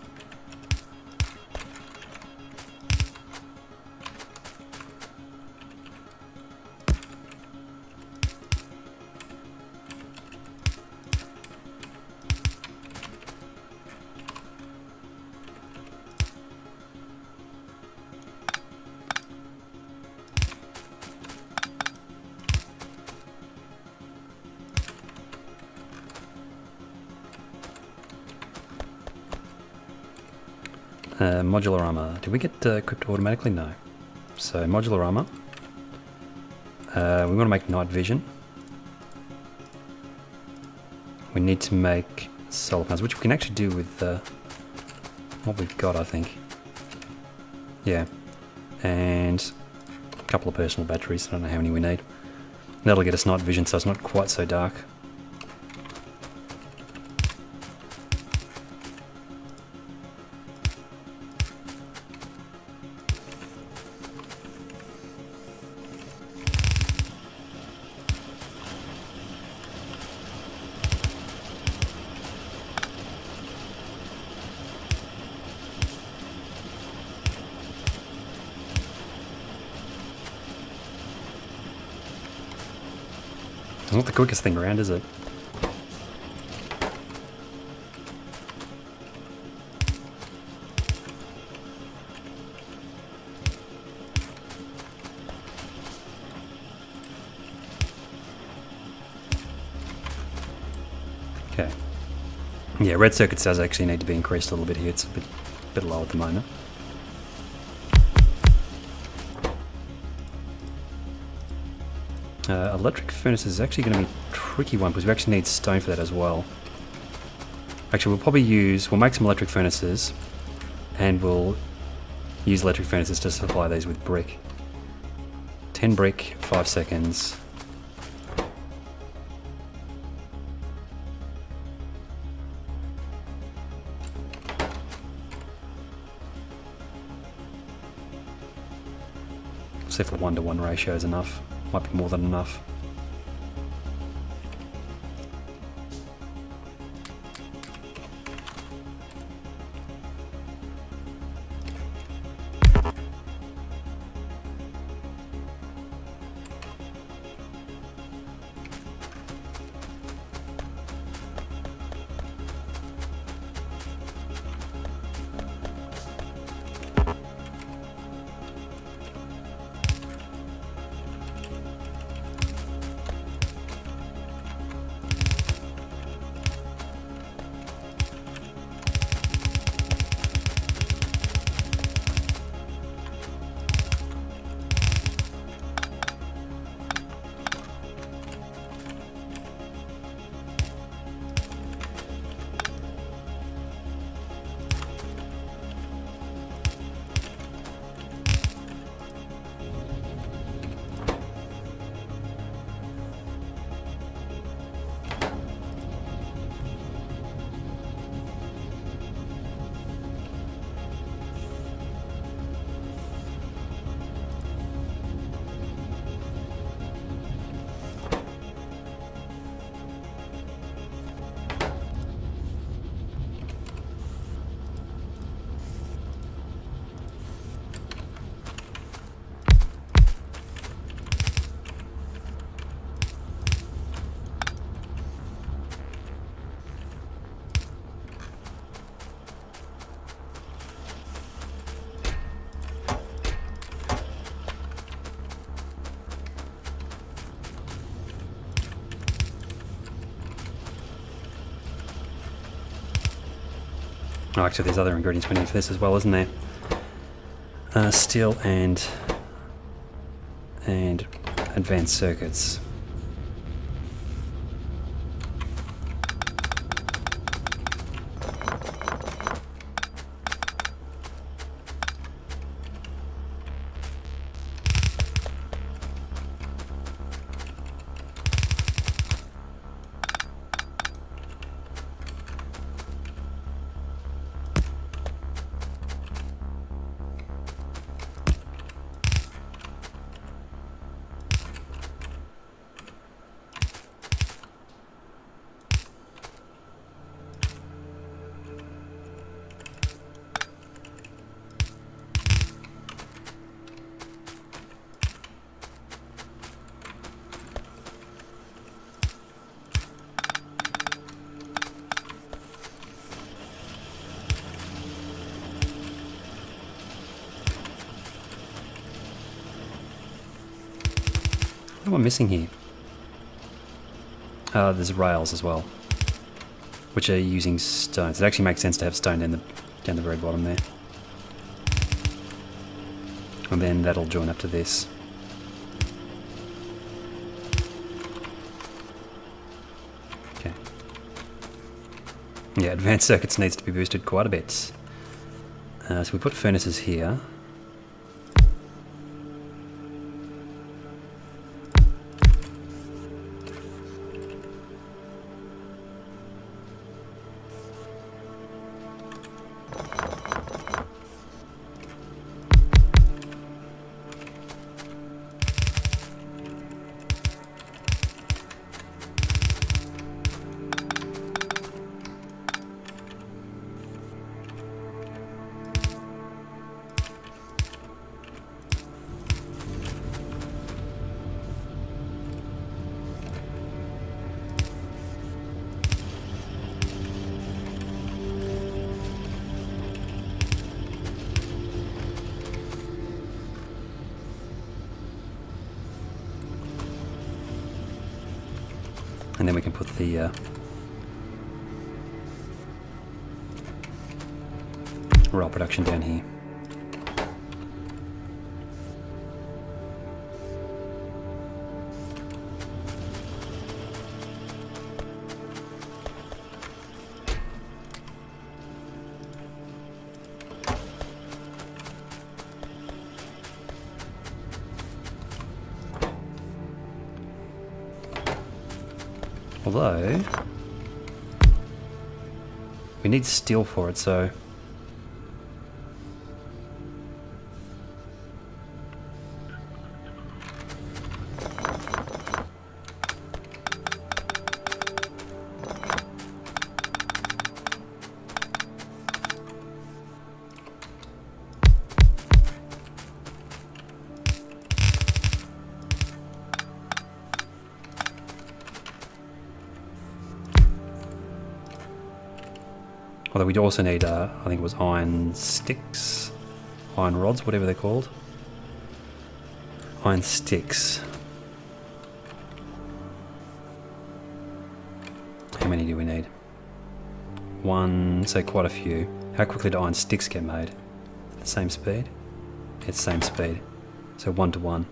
Modular armor. Did we get equipped automatically? No. So modular armor. We want to make night vision. We need to make solar panels, which we can actually do with what we've got, I think. Yeah. And a couple of personal batteries. I don't know how many we need. That'll get us night vision, so it's not quite so dark. It's not the quickest thing around, is it? Okay. Yeah, red circuits does actually need to be increased a little bit here. It's a bit low at the moment. Electric furnace is actually going to be a tricky one because we actually need stone for that as well. Actually, we'll make some electric furnaces and we'll use electric furnaces to supply these with brick. 10 brick, 5 seconds. See if a 1-to-1 ratio is enough. Might be more than enough. Oh, actually, there's other ingredients we need for this as well, isn't there? Steel and advanced circuits. What am I missing here? There's rails as well, which are using stones. It actually makes sense to have stone down the very bottom there. And then that'll join up to this. Okay. Yeah, advanced circuits needs to be boosted quite a bit. So we put furnaces here. And then we can put the rail production down here. Although, we need steel for it, so... Although we also need, I think it was iron sticks, iron rods, whatever they're called. Iron sticks. How many do we need? One, so quite a few. How quickly do iron sticks get made? The same speed? It's same speed. So 1 to 1.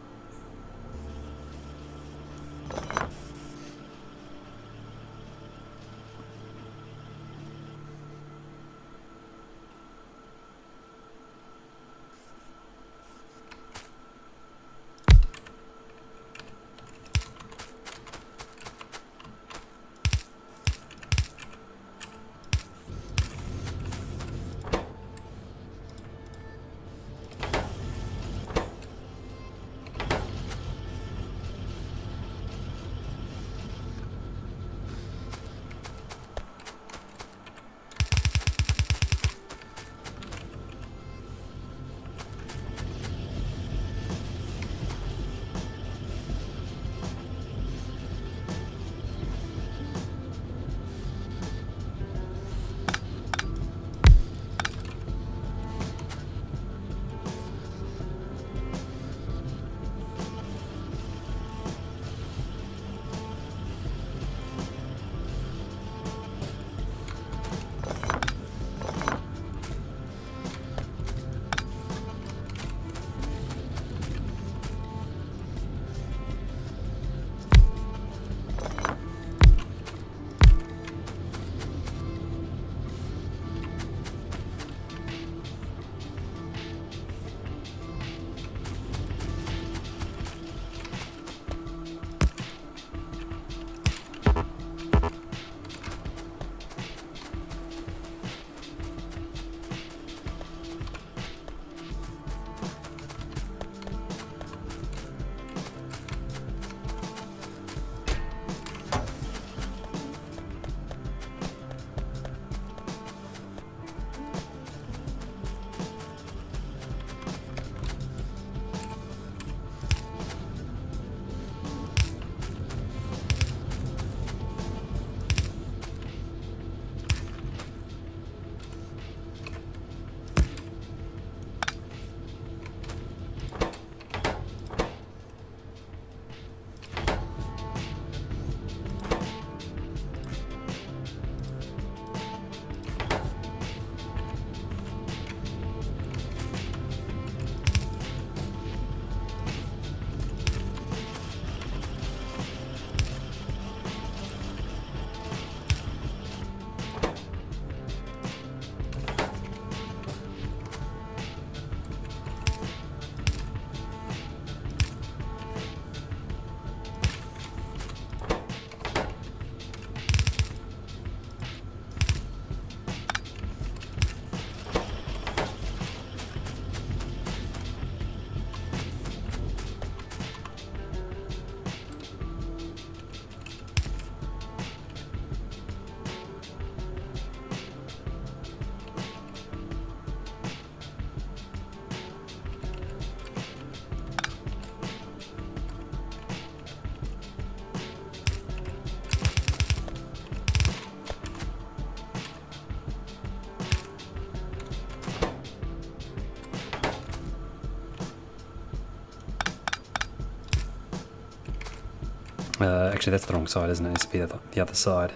Actually, that's the wrong side, isn't it? It needs to be the other side.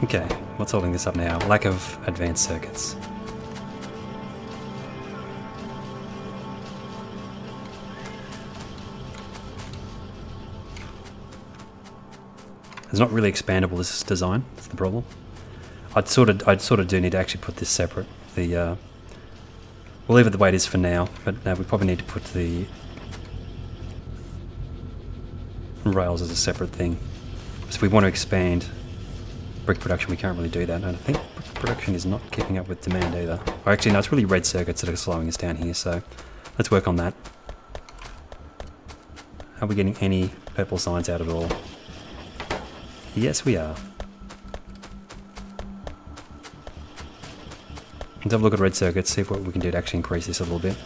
Okay, what's holding this up now? Lack of advanced circuits. It's not really expandable, this design. That's the problem. I'd sort of do need to actually put this separate. We'll leave it the way it is for now, but we probably need to put the rails as a separate thing. So if we want to expand brick production, we can't really do that. And I think brick production is not keeping up with demand either. Or actually, no, it's really red circuits that are slowing us down here, so let's work on that. Are we getting any purple signs out at all? Yes, we are. Let's have a look at red circuits, see what we can do to actually increase this a little bit.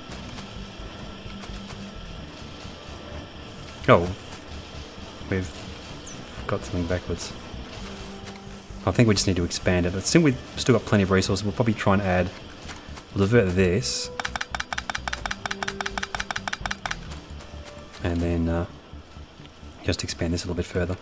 Oh, we've got something backwards. I think we just need to expand it. I think we've still got plenty of resources. We'll probably try and add, we'll divert this. And then just expand this a little bit further.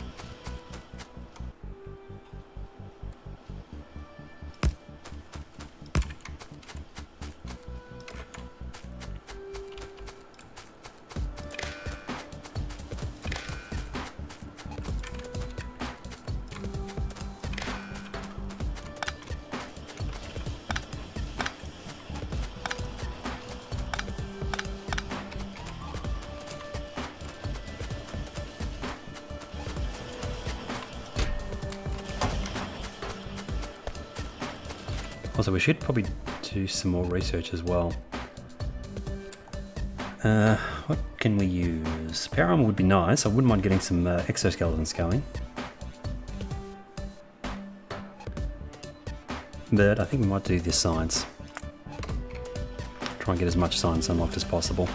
Also, we should probably do some more research as well. What can we use? Power armor would be nice. I wouldn't mind getting some exoskeletons going. But I think we might do this science. Try and get as much science unlocked as possible.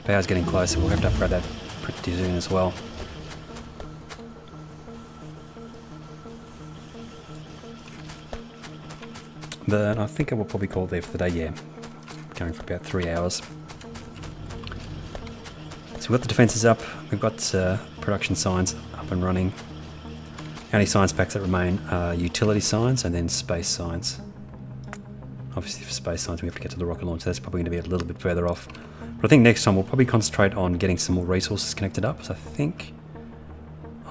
Power's getting closer, we'll have to upgrade that pretty soon as well. But I think I will probably call it there for the day, yeah. Going for about 3 hours. So we've got the defences up, we've got production signs up and running. Only science packs that remain are utility signs and then space signs. Obviously for space signs we have to get to the rocket launch, so that's probably going to be a little bit further off. But I think next time we'll probably concentrate on getting some more resources connected up. So I think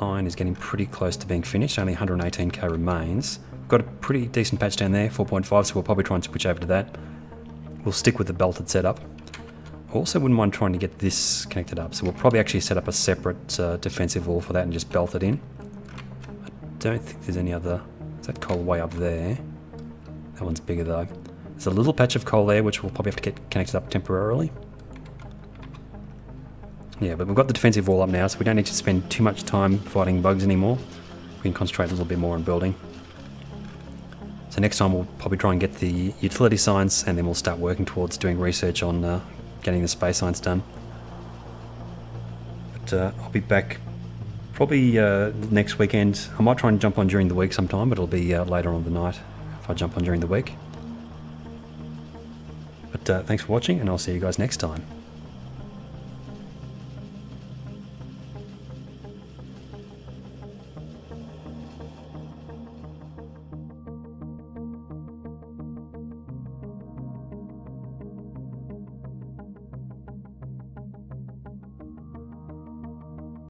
iron is getting pretty close to being finished, only 118k remains. We've got a pretty decent patch down there, 4.5, so we'll probably try and switch over to that. We'll stick with the belted setup. Also wouldn't mind trying to get this connected up, so we'll probably actually set up a separate defensive wall for that and just belt it in. I don't think there's any other... Is that coal way up there? That one's bigger though. There's a little patch of coal there which we'll probably have to get connected up temporarily. Yeah, but we've got the defensive wall up now, so we don't need to spend too much time fighting bugs anymore. We can concentrate a little bit more on building. So next time we'll probably try and get the utility science, and then we'll start working towards doing research on getting the space science done. But I'll be back probably next weekend. I might try and jump on during the week sometime, but it'll be later on the night if I jump on during the week. But thanks for watching, and I'll see you guys next time.